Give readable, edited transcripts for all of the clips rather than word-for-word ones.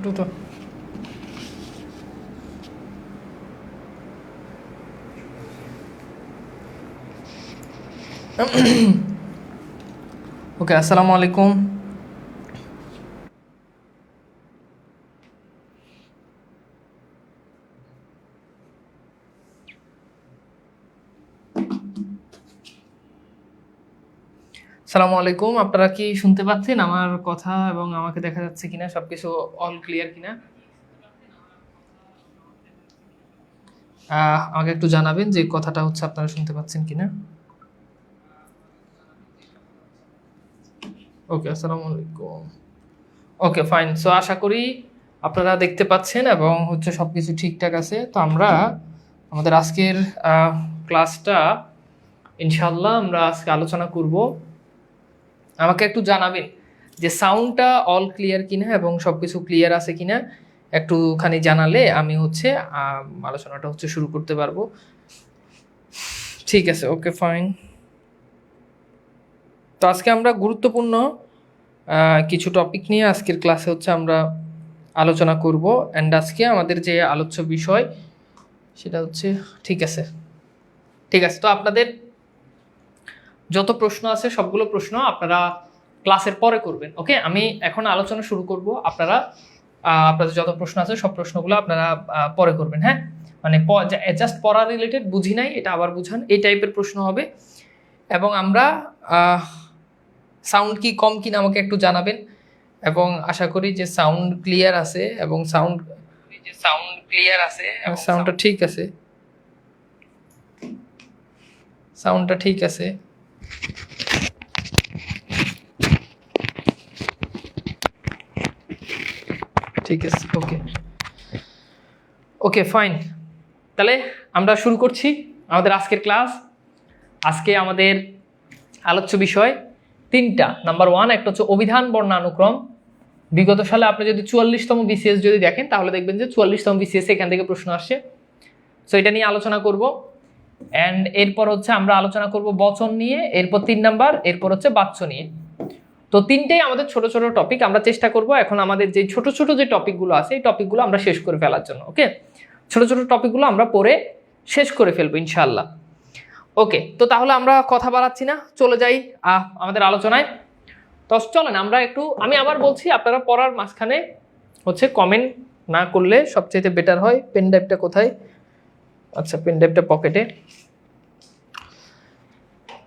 দ্রুত। ওকে, আসসালামু আলাইকুম। আসসালামু আলাইকুম, আপনারা কি শুনতে পাচ্ছেন আমার কথা এবং আমাকে দেখা যাচ্ছে কিনা, সবকিছু অল ক্লিয়ার কিনা? আমাকে একটু জানাবেন যে কথাটা হচ্ছে আপনারা শুনতে পাচ্ছেন কিনা। ওকে, আসসালামু আলাইকুম। ওকে, ফাইন। সো আশা করি আপনারা দেখতে পাচ্ছেন এবং হচ্ছে সবকিছু ঠিকঠাক আছে। তো আমরা আমাদের আজকের ক্লাসটা ইনশাল্লাহ আমরা আজকে আলোচনা করব। আমাকে একটু জানাবেন যে সাউন্ডটা অল ক্লিয়ার কিনা এবং সবকিছু ক্লিয়ার আছে কিনা, একটুখানি জানালে আমি হচ্ছে আলোচনাটা হচ্ছে শুরু করতে পারবো। ঠিক আছে, ওকে ফাইন। তো আজকে আমরা গুরুত্বপূর্ণ কিছু টপিক নিয়ে আজকের ক্লাসে হচ্ছে আমরা আলোচনা করব। অ্যান্ড আজকে আমাদের যে আলোচ্য বিষয় সেটা হচ্ছে, ঠিক আছে, তো আপনাদের যত প্রশ্ন আছে সবগুলো প্রশ্ন আপনারা ক্লাসের পরে করবেন। ওকে, আমি এখন আলোচনা শুরু করব। আপনাদের যত প্রশ্ন আছে সব প্রশ্নগুলো আপনারা পরে করবেন। হ্যাঁ, মানে জাস্ট পড়া রিলেটেড, বুঝি নাই এটা আবার বুঝান, এই টাইপের প্রশ্ন হবে। এবং আমরা সাউন্ড কি কম কিনা আমাকে একটু জানাবেন, এবং আশা করি যে সাউন্ড ক্লিয়ার আছে এবং সাউন্ডটা ঠিক আছে, সাউন্ডটা ঠিক আছে। ঠিক আছে, ওকে ওকে ফাইন। তাহলে আমরা শুরু করছি আমাদের আজকের ক্লাস। আজকে আমাদের আলোচ্য বিষয় তিনটা। নাম্বার 1 একটা হচ্ছে অভিধান বর্ণানুক্রম। বিগত সালে আপনি যদি 44তম বিসিএস যদি দেখেন তাহলে দেখবেন যে 44তম বিসিএস এখান থেকে প্রশ্ন আসছে। সো এটা নিয়ে আলোচনা করব। অ্যান্ড এরপর হচ্ছে আমরা আলোচনা করব বচন নিয়ে, এরপর 3 নাম্বার, এরপর হচ্ছে বাচ্য নিয়ে। তো তিনটেই আমাদের ছোট ছোট টপিক। আমরা চেষ্টা করব এখন আমাদের যে ছোট ছোট যে টপিকগুলো আছে এই টপিকগুলো আমরা শেষ করে ফেলার জন্য। ওকে, ছোট ছোট টপিকগুলো আমরা পড়ে শেষ করে ফেলবো ইনশাআল্লাহ। ওকে, তো তাহলে আমরা কথা বাড়াচ্ছি না, চলে যাই আমাদের আলোচনায়। তো চলেন আমরা একটু, আমি আবার বলছি আপনারা পড়ার মাঝখানে হচ্ছে কমেন্ট না করলে সবচেয়ে বেটার হয়। পেন ড্রাইভটা কোথায়? আচ্ছা, পেন ড্রাইভটা পকেটে।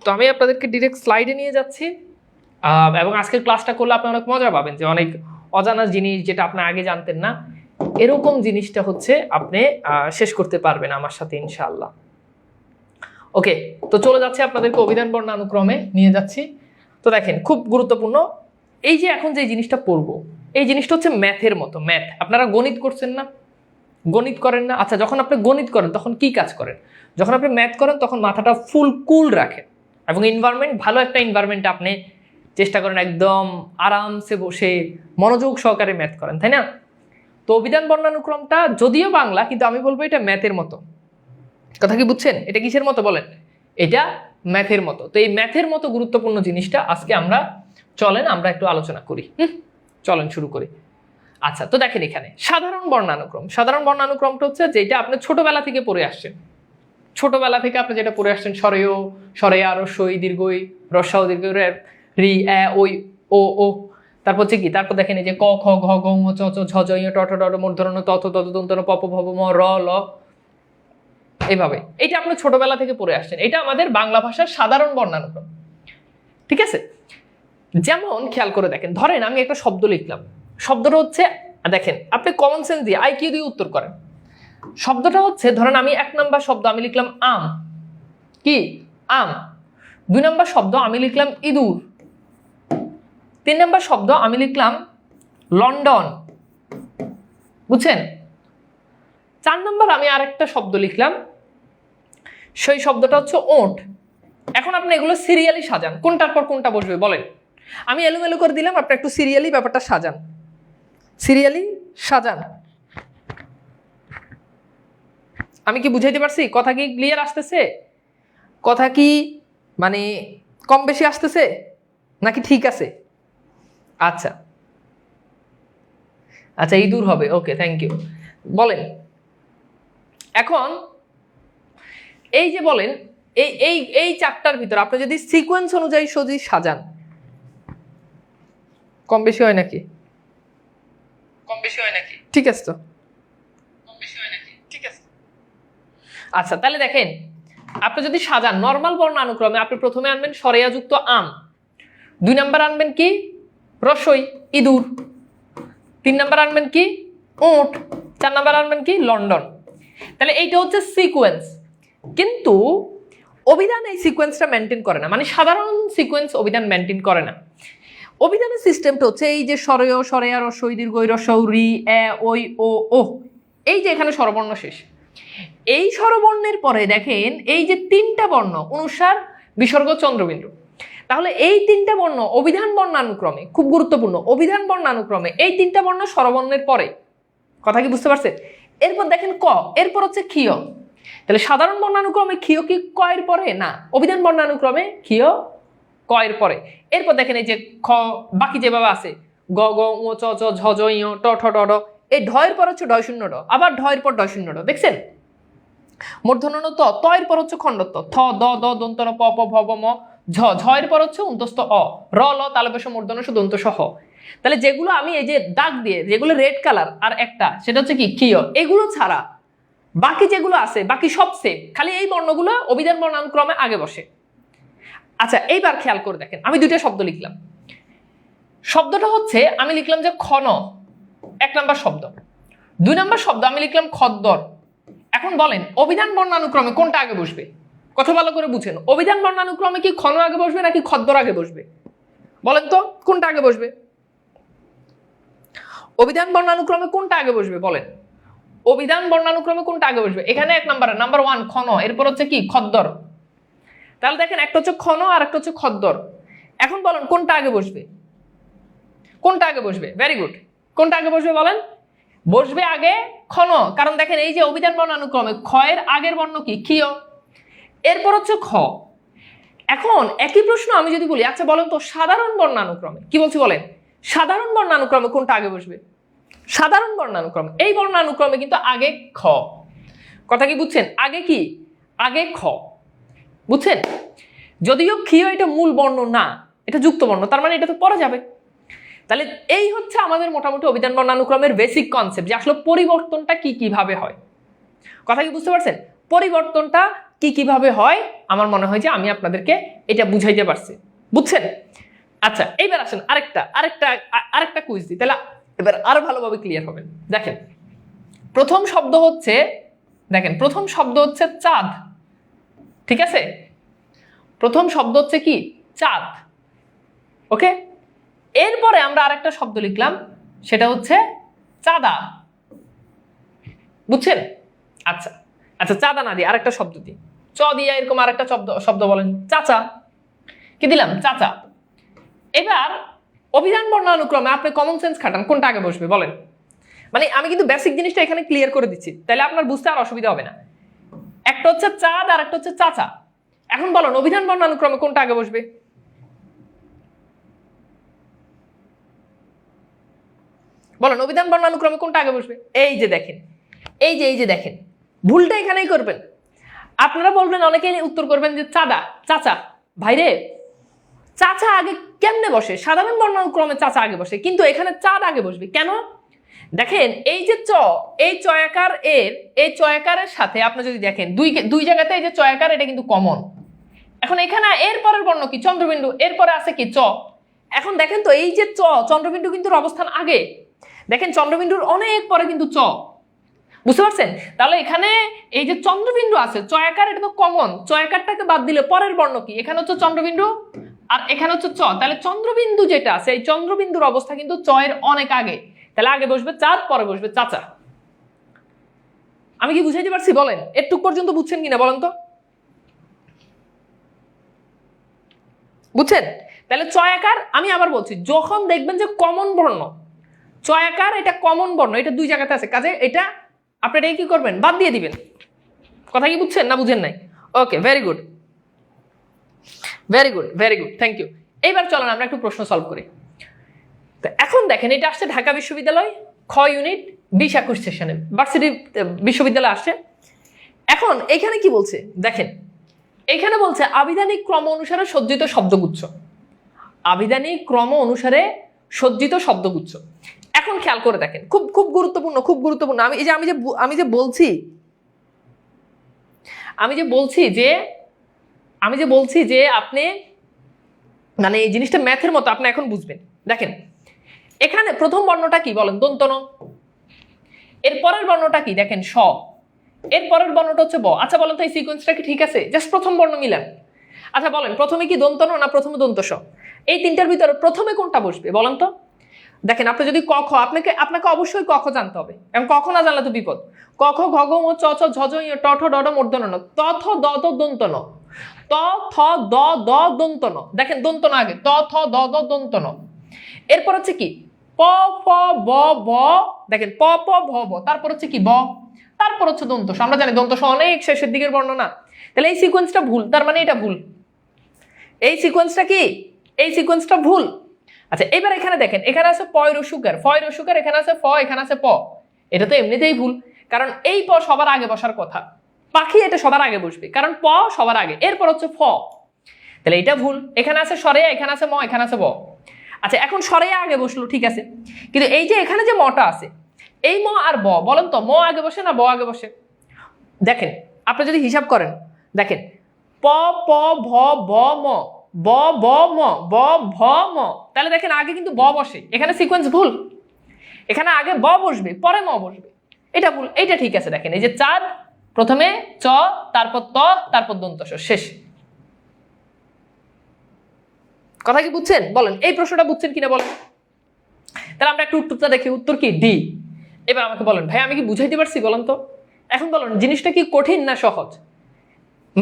তো আমি আপনাদেরকে ডিরেক্ট স্লাইডে নিয়ে যাচ্ছি। এবং আজকের ক্লাসটা করলে আপনি অনেক মজা পাবেন, যে অনেক অজানা জিনিস যেটা আপনি আগে জানতেন না, এরকম জিনিসটা হচ্ছে আপনি শেষ করতে পারবেন আমার সাথে ইনশাআল্লাহ। ওকে, তো চলে যাচ্ছে আপনাদেরকে অভিধান বর্ণানুক্রমে নিয়ে যাচ্ছি। তো দেখেন, খুব গুরুত্বপূর্ণ এই যে এখন যে জিনিসটা পড়বো, এই জিনিসটা হচ্ছে ম্যাথের মতো। ম্যাথ আপনারা গণিত করছেন না? গণিত করেন না? আচ্ছা, যখন আপনি গণিত করেন তখন কি কাজ করেন? যখন আপনি ম্যাথ করেন তখন মাথাটা ফুল কুল রাখেন এবং এনভায়রনমেন্ট, ভালো একটা এনভায়রনমেন্টে আপনি চেষ্টা করেন একদম আরামসে বসে মনোযোগ সহকারে ম্যাথ করেন, তাই না? তো অভিধান বর্ণানুক্রমটা যদিও বাংলা, কিন্তু আমি বলবো এটা ম্যাথের মতো। কথা কি বুঝছেন? এটা কিসের মতো বলেন? এটা ম্যাথের মতো। তো এই ম্যাথের মতো গুরুত্বপূর্ণ জিনিসটা আজকে আমরা আমরা একটু আলোচনা করি। চলেন শুরু করি। আচ্ছা, তো দেখেন এখানে সাধারণ বর্ণানুক্রম। সাধারণ বর্ণানুক্রমটা হচ্ছে যেটা আপনি ছোটবেলা থেকে পড়ে আসছেন। ছোটবেলা থেকে আপনি যেটা পড়ে আসছেন, স্বরেয়, স্বরেয়া, রস্বই, দীর্ঘই, রস্যাও, দীর্ঘ, রি, এ, ওই, ও। তারপর হচ্ছে কি, তারপর দেখেন এই যে ক, খ, ঘ, ঘ, ঙ, চ, ছ, ঝ, ঝ, ঞ, ট, ঠ, ড, মূর্ধন্য, ত, থ, দ, দ, দন্তন্য, প, প, ভ, ম, র, ল, এইভাবে। এটা আপনি ছোটবেলা থেকে পড়ে আসছেন। এটা আমাদের বাংলা ভাষার সাধারণ বর্ণানুক্রম। ঠিক আছে? যেমন খেয়াল করে দেখেন, ধরেন আমি একটা শব্দ লিখলাম। শব্দটা হচ্ছে, দেখেন আপনি কমন সেন্স দিয়ে, আইকিউ দিয়ে উত্তর করেন। শব্দটা হচ্ছে, ধরেন আমি 1 নাম্বার শব্দ আমি লিখলাম আম। কি? আম। 2 নাম্বার শব্দ আমি লিখলাম ইঁদুর। 3 নাম্বার শব্দ আমি লিখলাম লন্ডন। বুঝছেন? 4 নাম্বার আমি আরেকটা শব্দ লিখলাম, সেই শব্দটা হচ্ছে ওট। এখন আপনি এগুলো সিরিয়ালি সাজান, কোনটার পর কোনটা বসবে বলেন। আমি এলোমেলো করে দিলাম, আপনি একটু সিরিয়ালি ব্যাপারটা সাজান, সিরিয়ালি সাজান। আমি কি বুঝাইতে পারছি? কথা কি ক্লিয়ার আসতেছে? কথা কি মানে কম বেশি আসতেছে নাকি ঠিক আছে? আচ্ছা, আচ্ছা ইঁদুর হবে, ওকে থ্যাংক ইউ। বলেন এখন এই যে বলেন এই এই এই চারটার ভিতর আপনি যদি সিকোয়েন্স অনুযায়ী যদি সাজান, কম বেশি হয় নাকি? কম বেশি হয় নাকি? ঠিক আছে তো, কম বেশি হয় নাকি? ঠিক আছে। আচ্ছা তাহলে দেখেন, আপনি যদি সাজান নরমাল বর্ণানুক্রমে, আপনি প্রথমে আনবেন সরেয়াযুক্ত আম, 2 নাম্বার আনবেন কি রসই ইঁদুর, 3 নাম্বার আনবেন কি উট, 4 নাম্বার আনবেন কি লন্ডন। তাহলে এইটা হচ্ছে সিকোয়েন্স। কিন্তু অভিধান এই সিকোয়েন্সটা মেনটেন করে না, মানে সাধারণ সিকোয়েন্স অভিধান মেনটেন করে না। অভিধানের সিস্টেমটা হচ্ছে এই যে সরেয় সরেয়া রসই দীর্ঘ রসৌ রি এ ওই ও ও, এই যে এখানে স্বরবর্ণ শেষ, এই স্বরবর্ণের পরে দেখেন এই যে 3টা বর্ণ অনুসার বিসর্গ চন্দ্রবিন্দু। তাহলে এই 3টা বর্ণ অভিধান বর্ণানুক্রমে, খুব গুরুত্বপূর্ণ, অভিধান বর্ণানুক্রমে এই 3টা বর্ণ স্বরবর্ণের পরে। কথা কি বুঝতে পারছেন? এরপর দেখেন ক, এরপর হচ্ছে ক্ষীয়। তাহলে সাধারণ বর্ণানুক্রমে ক্ষীয় কি ক এর পরে? না, অভিধান বর্ণানুক্রমে ক্ষীয় ক এর পরে। এরপর দেখেন এই যে খ, বাকি যেভাবে আছে গ গ ও চ চ ঝ ঝ ইয় ট ঠ ড ড, এই ঢ এর পর হচ্ছে ঢ শূন্য ড, আবার ঢ এর পর ঢ শূন্য ড, দেখছেন? মূর্ধন্য ত, ত এর পর হচ্ছে খণ্ডত্ব, থ দ দ দন্ত ন প প ভ ব ম, ঝ ঝ এর পর হচ্ছে উন্তস্থ অ, র ল তালবেশ মূর্ধন্য স দন্ত সহ। তাহলে যেগুলো আমি এই যে দাগ দিয়ে, যেগুলো রেড কালার আর একটা সেটা হচ্ছে কি ক্ষীয়, এগুলো ছাড়া বাকি যেগুলো আছে বাকি সব সেম, খালি এই বর্ণগুলো অভিধান বর্ণানুক্রমে আগে বসে। আচ্ছা এইবার খেয়াল করে দেখেন, আমি 2টা শব্দ লিখলাম। শব্দটা হচ্ছে আমি লিখলাম যে ক্ষণ, 1 নাম্বার শব্দ। 2 নাম্বার শব্দ আমি লিখলাম খদ্দর। এখন বলেন অভিধান বর্ণানুক্রমে কোনটা আগে বসবে? কথা ভালো করে বুঝেন, অভিধান বর্ণানুক্রমে কি ক্ষণ আগে বসবে নাকি খদ্দর আগে বসবে? বলেন তো কোনটা আগে বসবে? অভিধান বর্ণানুক্রমে কোনটা আগে বসবে বলেন? অভিধান বর্ণানুক্রমে কোনটা আগে বসবে? এখানে 1 নাম্বার, নাম্বার 1 ক্ষণ, এরপর হচ্ছে কি খদ্দর। তাহলে দেখেন একটা হচ্ছে ক্ষণ আর একটা হচ্ছে খদ্দর। এখন বলেন কোনটা আগে বসবে? কোনটা আগে বসবে? ভেরি গুড, কোনটা আগে বসবে বলেন? বসবে আগে ক্ষণ, কারণ দেখেন এই যে অভিধান বর্ণানুক্রমে খ এর আগের বর্ণ কি ক্ষীয়, এরপর হচ্ছে খ। এখন একই প্রশ্ন আমি যদি বলি, আচ্ছা বলেন তো সাধারণ বর্ণানুক্রমে, কি বলছি বলেন, সাধারণ বর্ণানুক্রমে কোনটা আগে বসবে? সাধারণ বর্ণানুক্রমে এই বর্ণানুক্রমে কিন্তু আগে খ। কথা কি বুঝছেন? আগে কি? আগে খ, বুঝছেন? যদিও ক্ষীয় এটা মূল বর্ণ না, এটা যুক্ত বর্ণ, তার মানে এটা তো পরে যাবে। তাহলে এই হচ্ছে আমাদের মোটামুটি অভিধান বর্ণানুক্রমের বেসিক কনসেপ্ট, যে আসলে পরিবর্তনটা কি কিভাবে হয়। কথা কি বুঝতে পারছেন? পরিবর্তনটা কি কিভাবে হয় আমার মনে হয় যে আমি আপনাদেরকে এটা বুঝাইতে পারছি, বুঝছেন? আচ্ছা এইবার আসেন আরেকটা কুইজ দিই, তাহলে এবার আরো ভালোভাবে ক্লিয়ার হবেন। দেখেন প্রথম শব্দ হচ্ছে, দেখেন প্রথম শব্দ হচ্ছে চাঁদ, ঠিক আছে? প্রথম শব্দ হচ্ছে কি? চাঁদ, ওকে? এরপরে আমরা আরেকটা শব্দ লিখলাম, সেটা হচ্ছে চাঁদা, বুঝছেন? আচ্ছা আচ্ছা, চাঁদা না দিয়ে আরেকটা শব্দ দিই, চ দিয়ে এরকম আরেকটা শব্দ বলেন, চাচা। কি দিলাম? চাচা। এবার অভিধান বর্ণানুক্রমে আপনি কমন সেন্স খাটান, কোনটা আগে বসবে বলেন? মানে আমি কিন্তু বেসিক জিনিসটা এখানে ক্লিয়ার করে দিচ্ছি, তাহলে আপনার বুঝতে আর অসুবিধা হবে না। একটা হচ্ছে চাঁদ আর একটা হচ্ছে চাচা। এখন বলেন অভিধান বর্ণানুক্রমে কোনটা আগে বসবে? বলেন অভিধান বর্ণানুক্রমে কোনটা আগে বসবে? এই যে দেখেন, এই যে দেখেন, ভুলটা এখানেই করবেন। আপনারা বলবেন, অনেকেই উত্তর করবেন যে চাঁদা, চাচা। ভাইরে, চাচা আগে কেমনে বসে? সাধারণ বর্ণানুক্রমে চাচা আগে বসে, কিন্তু এখানে চাঁদ আগে বসবে কেন? দেখেন এই যে চ, এই চয়াকার এর, এই চয়াকারের সাথে আপনি যদি দেখেন দুই জায়গাতে এই যে চয়াকার, এটা কিন্তু কমন। এখন এখানে এর পরের বর্ণ কি? চন্দ্রবিন্দু, এরপরে আছে কি? চ। এখন দেখেন তো এই যে চ, চন্দ্রবিন্দু কিন্তু অবস্থান আগে, দেখেন চন্দ্রবিন্দুর অনেক পরে কিন্তু চ, বুঝতে পারছেন? তাহলে এখানে এই যে চন্দ্রবিন্দু আছে, চয়াকার এটা তো কমন, চয়াকারটাকে বাদ দিলে পরের বর্ণ কি? এখানে হচ্ছে চন্দ্রবিন্দু আর এখানে হচ্ছে চ, তাহলে চন্দ্রবিন্দু যেটা আছে এই চন্দ্রবিন্দুর অবস্থা কিন্তু চ এর অনেক আগে, তাহলে আগে বসবে চাঁদ, পরে বসবে চাচা। আমি কি বুঝাইতে পারছি বলেন? এটুক পর্যন্ত বুঝছেন কিনা বলেন তো? বুঝছেন? তাহলে চয়াকার, আমি আবার বলছি, যখন দেখবেন যে কমন বর্ণ চয়াকার, এটা কমন বর্ণ, এটা দুই জায়গাতে আছে, কাজে এটা আপনি এটাকে কি করবেন? বাদ দিয়ে দিবেন। কথা কি বুঝছেন না বুঝেন নাই? Okay, very good, very good, very good, thank you. এইবার চলেন আমরা একটু প্রশ্ন সলভ করি। তো এখন দেখেন এটা আসছে ঢাকা বিশ্ববিদ্যালয়, খ ইউনিট 20-21 সেশনে ভার্সিটি বিশ্ববিদ্যালয়ে আসছে। এখন এখানে কি বলছে দেখেন, এখানে বলছে আবিধানিক ক্রম অনুসারে সজ্জিত শব্দগুচ্ছ, আবিধানিক ক্রম অনুসারে সজ্জিত শব্দগুচ্ছ। এখন খেয়াল করে দেখেন, খুব খুব গুরুত্বপূর্ণ, খুব গুরুত্বপূর্ণ। আমি যে বলছি যে আপনি মানে এই জিনিসটা ম্যাথের মতো আপনি এখন বুঝবেন। দেখেন এখানে প্রথম বর্ণটা কি বলেন, দন্ত ন। এর পরের বর্ণটা কি দেখেন, স। এর পরের বর্ণটা হচ্ছে ব। আচ্ছা বলেন তো এই সিকোয়েন্সটা কি ঠিক আছে? জাস্ট প্রথম বর্ণ মিলান। আচ্ছা বলেন প্রথমে কি দন্ত ন না প্রথমে দন্ত স? এই তিনটার ভিতরে প্রথমে কোনটা বসবে বলেন তো? দেখেন আপনি যদি ক খ, আপনাকে অবশ্যই ক খ জানতে হবে, এবং ক খ না জানলে তো বিপদ। ক খ গ ঘ ঙ চ ছ ঝ ঝ ঞ ট ঠ ড ঢ মূর্ধন্য ণ, ত থ দ দ দন্ত ন, ত থ দ দ দন্ত ন। দেখেন দন্ত ন আগে, ত থ দ দ দন্ত ন। এরপর হচ্ছে কি প ফ ব ব, দেখেন প প ভ ব, তারপর হচ্ছে কি ব, তারপর হচ্ছে দন্ত স। আমরা জানি দন্ত স অনেক শেষের দিকের বর্ণ না, তাহলে এই সিকোয়েন্সটা ভুল, তার মানে এটা ভুল। এই সিকোয়েন্সটা কি, এই সিকোয়েন্সটা ভুল। আচ্ছা এবার এখানে দেখেন, এখানে আছে প এর রসুকার, ফ এর রসুকার, এখানে আছে ফ, এখানে আছে প। এটা তো এমনিতেই ভুল, কারণ এই প সবার আগে বসার কথা, পাখি এটা সবার আগে বসবে, কারণ প সবার আগে, এরপর হচ্ছে ফ, তাহলে এটা ভুল। এখানে আছে সরেয়া, এখানে আছে ম, এখানে আছে ব। আচ্ছা এখন সরেয়া আগে বসলো ঠিক আছে, কিন্তু এই যে এখানে যে মটা আছে, এই ম আর ব, বলেন তো ম আগে বসে না ব আগে বসে? দেখেন আপনি যদি হিসাব করেন, দেখেন প প ভ ব ম, ব ব ম, ব ভ ম, তাহলে দেখেন আগে কিন্তু ব বসে, এখানে সিকোয়েন্স ভুল। এখানে আগে ব বসবে পরে ম বসবে, এটা ভুল। এইটা ঠিক আছে। দেখেন এই যে চাঁদ, প্রথমে চ, তারপর ত, তারপর দন্ত স, শেষ। কথা কি বুঝছেন বলেন? এই প্রশ্নটা বুঝছেন কিনা বলেন? তাহলে আমরা একটু উত্তরটা দেখি, উত্তর কি ডি। এবার আমাকে বলেন ভাই আমি কি বুঝাইতে পারছি বলেন তো? এখন বলেন জিনিসটা কি কঠিন না সহজ?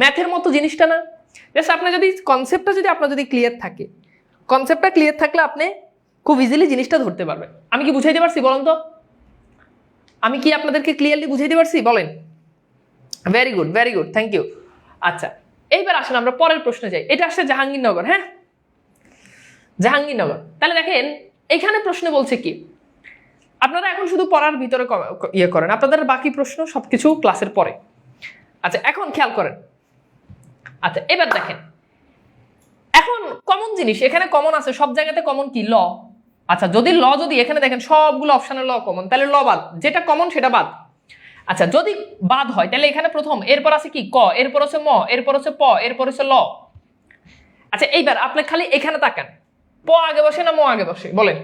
ম্যাথের মতো জিনিসটা না? জাস্ট আপনার যদি কনসেপ্টটা যদি আপনার যদি ক্লিয়ার থাকে, কনসেপ্টটা ক্লিয়ার থাকলে আপনি খুব ইজিলি জিনিসটা ধরতে পারবেন। আমি কি বুঝাইতে পারছি বলেন তো? আমি কি আপনাদেরকে ক্লিয়ারলি বুঝাইতে পারছি বলেন? Very good, very good, thank you. আচ্ছা এইবার আসেন আমরা পরের প্রশ্নে যাই। এটা আসছে জাহাঙ্গীরনগর, হ্যাঁ জাহাঙ্গীরনগর। তাহলে দেখেন এখানে প্রশ্ন বলছে কি, আপনারা এখন শুধু পড়ার ভিতরে ইয়ে করেন, আপনাদের বাকি প্রশ্ন সবকিছু ক্লাসের পরে। আচ্ছা এখন খেয়াল করেন, আচ্ছা এবার দেখেন এখন কমন জিনিস এখানে কমন আছে, সব জায়গাতে কমন কি ল। আচ্ছা যদি ল, যদি এখানে দেখেন সবগুলো অপশনের ল কমন, তাহলে ল বাদ, যেটা কমন সেটা বাদ। আচ্ছা যদি বাদ হয় তাহলে এখানে প্রথম, এরপর আছে কি ক, এরপর হচ্ছে ম, এরপর হচ্ছে প, এরপর হচ্ছে ল। আচ্ছা এইবার আপনি খালি এখানে তাকান, প আগে বসে না ম আগে বসে বলেন?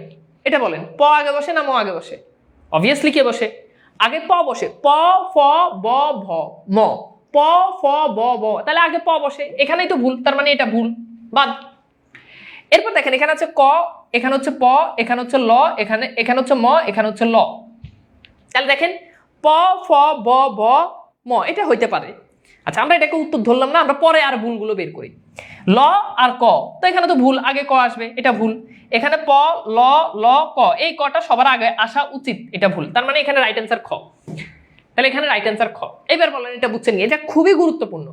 এটা বলেন, প আগে বসে না ম আগে বসে? অবভিয়াসলি কে বসে? আগে প বসে, প ফ ব ভ ম, প ফ ব ব, তাহলে আগে প বসে, এখানেই তো ভুল, তার মানে এটা ভুল, বাদ। এরপর দেখেন এখানে আছে ক, এখানে হচ্ছে প, এখানে হচ্ছে ল, এখানে হচ্ছে ম, এখানে হচ্ছে ল। তাহলে দেখেন প ফ ব ভ ম, এটা হইতে পারে। আচ্ছা আমরা এটাকে উত্তর ধরলাম না, আমরা পরে আর ভুলগুলো বের করি। ল আর ক, তো এখানে তো ভুল, আগে ক আসবে, এটা ভুল। এখানে প ল ল ক, এই কটা সবার আগে আসা উচিত, এটা ভুল, তার মানে এখানে রাইট অ্যান্সার খ। তাহলে এখানে রাইট অ্যান্সার খ। এবার বলেন এটা বুঝছেন কি? এটা খুবই গুরুত্বপূর্ণ,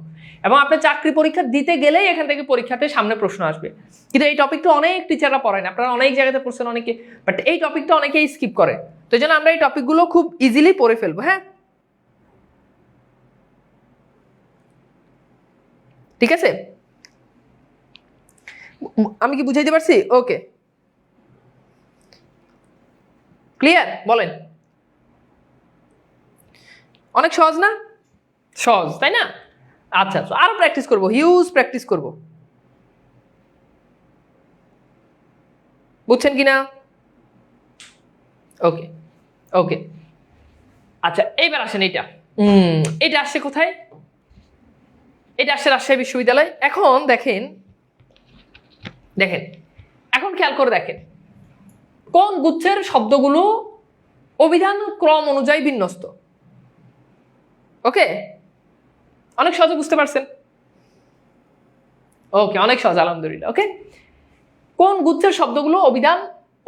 এবং আপনি চাকরি পরীক্ষা দিতে গেলেই এখান থেকে পরীক্ষাতে সামনে প্রশ্ন আসবে। কিন্তু এই টপিকটা অনেক টিচাররা পড়েন, আপনারা অনেক জায়গাতে পড়ছেন অনেকে, বাট এই টপিকটা অনেকেই স্কিপ করে। তো এই জন্য আমরা এই টপিকগুলো খুব ইজিলি পড়ে ফেলবো। হ্যাঁ ঠিক আছে, আমি কি বুঝাইতে পারছি? Okay clear? বলেন অনেক সহজ না? সহজ তাই না? আচ্ছা আরো প্র্যাকটিস করবো, হিউজ প্র্যাকটিস করবো, বুঝছেন কিনা? ওকে ওকে। আচ্ছা এইবার আসেন এটা, এটা আসছে কোথায়? এটা আসছে রাজশাহী বিশ্ববিদ্যালয়। এখন দেখেন দেখেন এখন খেয়াল করে দেখেন কোন গুচ্ছের শব্দগুলো অভিধান ক্রম অনুযায়ী বিন্যস্ত। ওকে অনেক সহজে বুঝতে পারছেন? ওকে অনেক সহজ, আলহামদুলিল্লাহ। ওকে কোন গুচ্ছের শব্দগুলো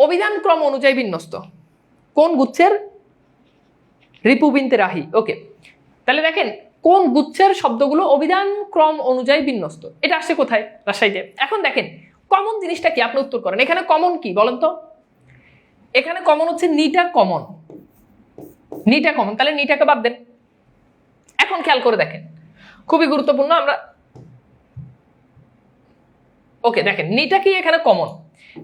অভিধান ক্রম অনুযায়ী বিন্যস্ত? কোন গুচ্ছের? রিপুবিনতে রাহি। ওকে তাহলে দেখেন কোন গুচ্ছের শব্দগুলো অভিধান ক্রম অনুযায়ী বিন্যস্ত, এটা আসছে কোথায়? রাজশাহীতে। এখন দেখেন কমন জিনিসটা কি, আপনি উত্তর করেন। এখানে কমন কি বলেন তো? এখানে কমন হচ্ছে নিটা কমন। নিটা কমন, তাহলে নিটাকে বাদ দেন। এখন খেয়াল করে দেখেন, খুবই গুরুত্বপূর্ণ। আমরা ওকে দেখেন নিটা কি এখানে কমন,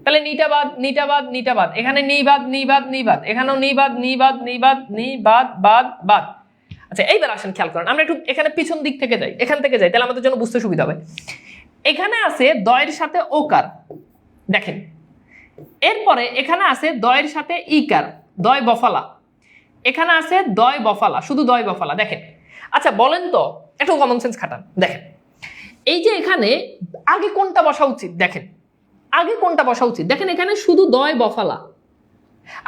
তাহলে নিটা বাদ নিটা বাদ নিটা বাদ, এখানে নি বাদ নি বাদ নি বাদ, এখানেও নি বাদ নি বাদ নি বাদ নি বাদ বাদ বাদ। আচ্ছা এইবার আসেন খেয়াল করেন, আমরা একটু এখানে পিছন দিক থেকে যাই, এখান থেকে যাই, তাহলে আমাদের জন্য বুঝতে সুবিধা হবে। এখানে আছে দয়ের সাথে ওকার, দেখেন এরপরে এখানে আছে দয়ের সাথে ইকার, দয় বফালা, এখানে আছে দয় বফালা, শুধু দয় বফালা। দেখেন আচ্ছা বলেন তো, একটু কমন সেন্স খাটান, দেখেন এই যে এখানে আগে কোনটা বসা উচিত, দেখেন আগে কোনটা বসা উচিত, দেখেন এখানে শুধু দয় বফালা,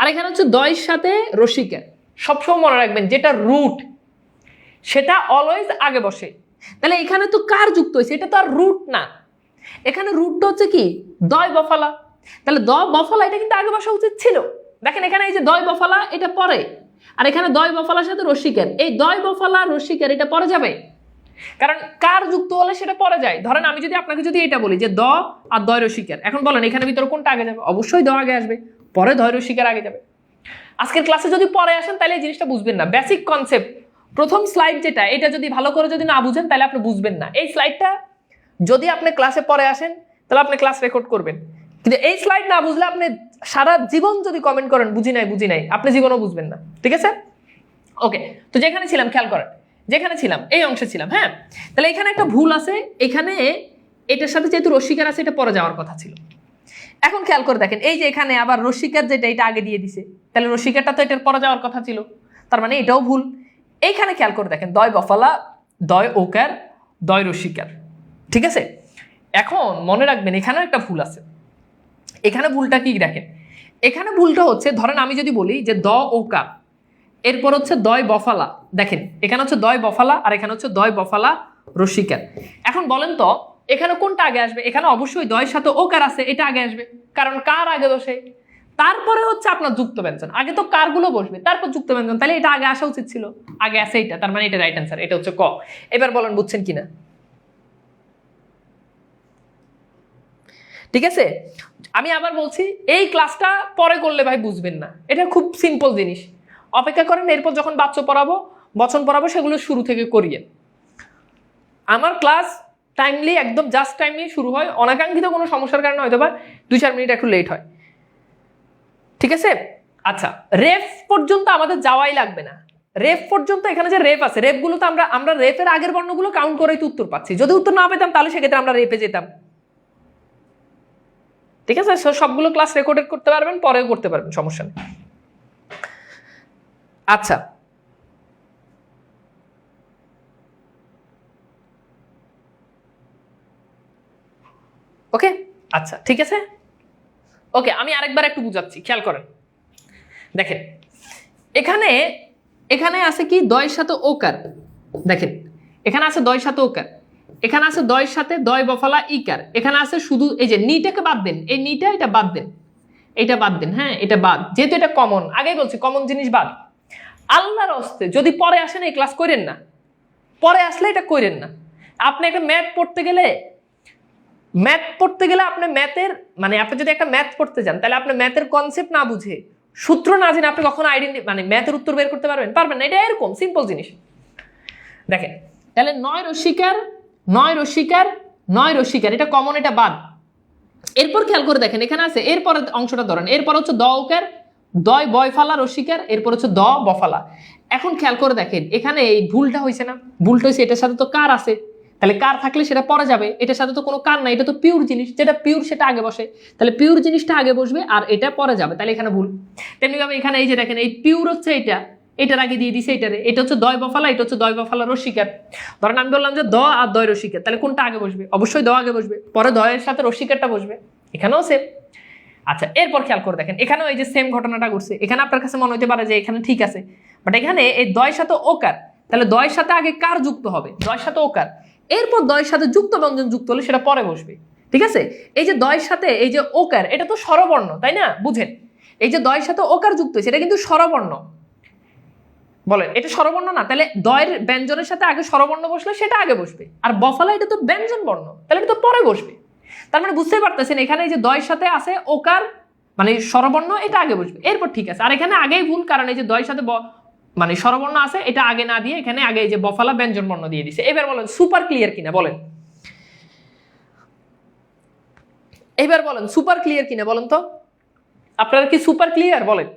আর এখানে হচ্ছে দয়ের সাথে রসিকের। সবসময় মনে রাখবেন যেটা রুট সেটা অলওয়েজ আগে বসে। তাহলে এখানে তো কার যুক্ত হয়েছে, এটা তো আর রুট না, এখানে রুটটা হচ্ছে কি দয় বফালা, তাহলে দয় বফালা এটা কিন্তু আগে বসা উচিত ছিল। দেখেন এখানে এই যে দয় বফালা এটা পরে, আর এখানে দয় বফালার সাথে রসিকের, এই দয় বফালা রসিকের এটা পরে যাবে, কারণ কার যুক্ত হলে সেটা পরে যায়। ধরেন আমি যদি আপনাকে যদি এটা বলি যে দ আর দয় রসিকের, এখন বলেন এখানে ভিতরে কোনটা আগে যাবে, অবশ্যই দ আগে আসবে, পরে দয় রসিকের আগে যাবে। আজকের ক্লাসে যদি পরে আসেন তাহলে এই জিনিসটা বুঝবেন না, বেসিক কনসেপ্ট প্রথম স্লাইড যেটা, এটা যদি ভালো করে যদি না বুঝেন তাহলে আপনি বুঝবেন না। এই স্লাইডটা যদি আপনি ক্লাসে পরে আসেন তাহলে আপনি ক্লাস রেকর্ড করবেন, কিন্তু এই স্লাইড না বুঝলে আপনি সারা জীবন যদি কমেন্ট করেন বুঝি নাই আপনি জীবনও বুঝবেন না, ঠিক আছে? ওকে, তো যেখানে ছিলাম খেয়াল করেন, যেখানে ছিলাম এই অংশে ছিলাম, হ্যাঁ। তাহলে এখানে একটা ভুল আছে, এখানে এটার সাথে যেহেতু রসিকার আছে এটা পরে যাওয়ার কথা ছিল। এখন খেয়াল করে দেখেন এই যে এখানে আবার রসিকার যেটা এটা আগে দিয়ে দিছে, তাহলে রসিকারটা তো এটার পরে যাওয়ার কথা ছিল, তার মানে এটাও ভুল। এইখানে খেয়াল করে দেখেন দয় বফালা, দয় ওকার, দয় রসিকার, ঠিক আছে? এখন মনে রাখবেন এখানেও একটা ভুল আছে। এখানে ভুলটা কি দেখেন, এখানে ভুলটা হচ্ছে ধরেন আমি যদি বলি যে দ ওকার, এরপর হচ্ছে দয় বফালা, দেখেন এখানে হচ্ছে দয় বফালা আর এখানে হচ্ছে দয় বফালা রসিকার। এখন বলেন তো এখানে কোনটা আগে আসবে, এখানে অবশ্যই দয়ের সাথে ওকার আছে, এটা আগে আসবে, কারণ কার আগে বসে, তারপরে হচ্ছে আপনার যুক্ত ব্যঞ্জন, আগে তো কার গুলো বসবে তারপর যুক্ত ব্যঞ্জন, তাহলে এটা আগে আসা উচিত ছিল, আগে আসে এটা, তার মানে এটা রাইট অ্যান্সার, এটা হচ্ছে ক। এবার বলেন বুঝছেন কিনা, ঠিক আছে? আমি আবার বলছি এই ক্লাসটা পরে করলে ভাই বুঝবেন না, এটা খুব সিম্পল জিনিস, অপেক্ষা করেন, এরপর যখন বাচ্চা পড়াবো বচন পড়াবো সেগুলো শুরু থেকে করিয়ে। আমার ক্লাস টাইমলি একদম জাস্ট টাইমলি শুরু হয়, অনাকাঙ্ক্ষিত কোনো সমস্যার কারণে হয়তো বা 2-4 মিনিট একটু লেট হয়, ঠিক আছে? আচ্ছা রেফ পর্যন্ত আমাদের যাওয়াই লাগবে না, রেফ পর্যন্ত এখানে যে রেফ আছে রেফগুলো তো আমরা রেফের আগের বর্ণগুলো কাউন্ট করেই তো উত্তর পাচ্ছি, যদি উত্তর না পেতাম তাহলে সেক্ষেত্রে আমরা রেফে যেতাম, ঠিক আছে? সবগুলো ক্লাস রেকর্ডেড করতে পারবেন, পরেও করতে পারবেন, সমস্যা নেই। আচ্ছা ওকে, আচ্ছা ঠিক আছে, ওকে আমি আরেকবার একটু বুঝাচ্ছি, খেয়াল করেন দেখেন এখানে এখানে আছে কি দয়ের সাথে ওকার, দেখেন এখানে আছে দয়ের সাথে ওকার, এখানে আছে দয়ের সাথে দয় বফালা ইকার, এখানে আছে শুধু এই যে নিটাকে বাদ দেন, এই নিটা এটা বাদ দেন, এটা বাদ দেন, হ্যাঁ এটা বাদ, যেহেতু এটা কমন, আগেই বলছি কমন জিনিস বাদ। আল্লাহর হস্তে যদি পরে আসেন এই ক্লাস করেন না, পরে আসলে এটা করেন না। আপনি একটা ম্যাথ পড়তে গেলে আপনি ম্যাথের মানে আপনি যদি একটা ম্যাথ পড়তে যান তাহলে আপনি ম্যাথের কনসেপ্ট না বুঝে, সূত্র না জেনে আপনি কখনো মানে ম্যাথের উত্তর বের করতে পারবেন না, এটা এরকম সিম্পল জিনিস। দেখেন তাহলে নয় রসিকার নয় রসিকার নয় রসিকার, এটা কমন, এটা বাদ। এরপর খেয়াল করে দেখেন এখানে আছে এরপর অংশটা ধরেন, এরপর হচ্ছে দ ওকার, দয় বয়ফালা রসিকার, এরপর হচ্ছে দ বফালা। এখন খেয়াল করে দেখেন এখানে এই ভুলটা হয়েছে না, ভুলটা হয়েছে এটার সাথে তো কার আছে, তাহলে কার থাকলে সেটা পরে যাবে, এটার সাথে তো কোনো কার নাই, এটা তো পিওর জিনিস, যেটা পিওর সেটা আগে বসে, তাহলে পিওর জিনিসটা আগে বসবে আর এটা পরে যাবে, তাহলে এখানে ভুল। তেমনিভাবে এখানে এই যে দেখেন এই পিওর হচ্ছে এটার আগে দিয়ে দিছে এটারে, এটা হচ্ছে দয় বফালা, এটা হচ্ছে দয় বফালা রসিকার। ধরেন আমি বললাম যে দ আর দয় রসিকার, তাহলে কোনটা আগে বসবে, অবশ্যই দ আগে বসবে, পরে দয়ের সাথে রসিকারটা বসবে, এখানেও সেম। আচ্ছা এরপর খেয়াল করে দেখেন এখানেও এই যে সেম ঘটনাটা ঘটছে, এখানে আপনার কাছে মনে হতে পারে যে এখানে ঠিক আছে, বাট এখানে এই দয়ের সাথে ওকার, তাহলে দয়ের সাথে আগে কার যুক্ত হবে, দয়ের সাথে ওকার, এরপর দয়ের সাথে যুক্ত ব্যঞ্জন যুক্ত হলে সেটা পরে বসবে, ঠিক আছে? এই যে দয়ের সাথে এই যে ওকার, এটা তো স্বরবর্ণ, তাই না? বুঝেন এই যে দয়ের সাথে ওকার যুক্ত হয়েছে এটা কিন্তু স্বরবর্ণ, বলেন এটা স্বরবর্ণ না, তাহলে দয়ের ব্যঞ্জনের সাথে আগে স্বরবর্ণ বসলে সেটা আগে বসবে, আর বফালা এটা তো ব্যঞ্জন বর্ণ, তাহলে এটা তো পরে বসবে। তার মানে বুঝতেই পারতেছেন এখানে এই যে দয়ের সাথে আছে ওকার মানে স্বরবর্ণ, এটা আগে বসবে, এরপর ঠিক আছে। আর এখানে আগেই ভুল, কারণ এই যে দয়ের সাথে মানে স্বরবর্ণ আছে এটা আগে না দিয়ে এখানে আগে এই যে বফালা ব্যঞ্জন বর্ণ দিয়ে দিছে। এবার বলেন সুপার ক্লিয়ার কিনা বলেন, এবার বলেন সুপার ক্লিয়ার কিনা বলেন তো, আপনারা কি সুপার ক্লিয়ার বলেন?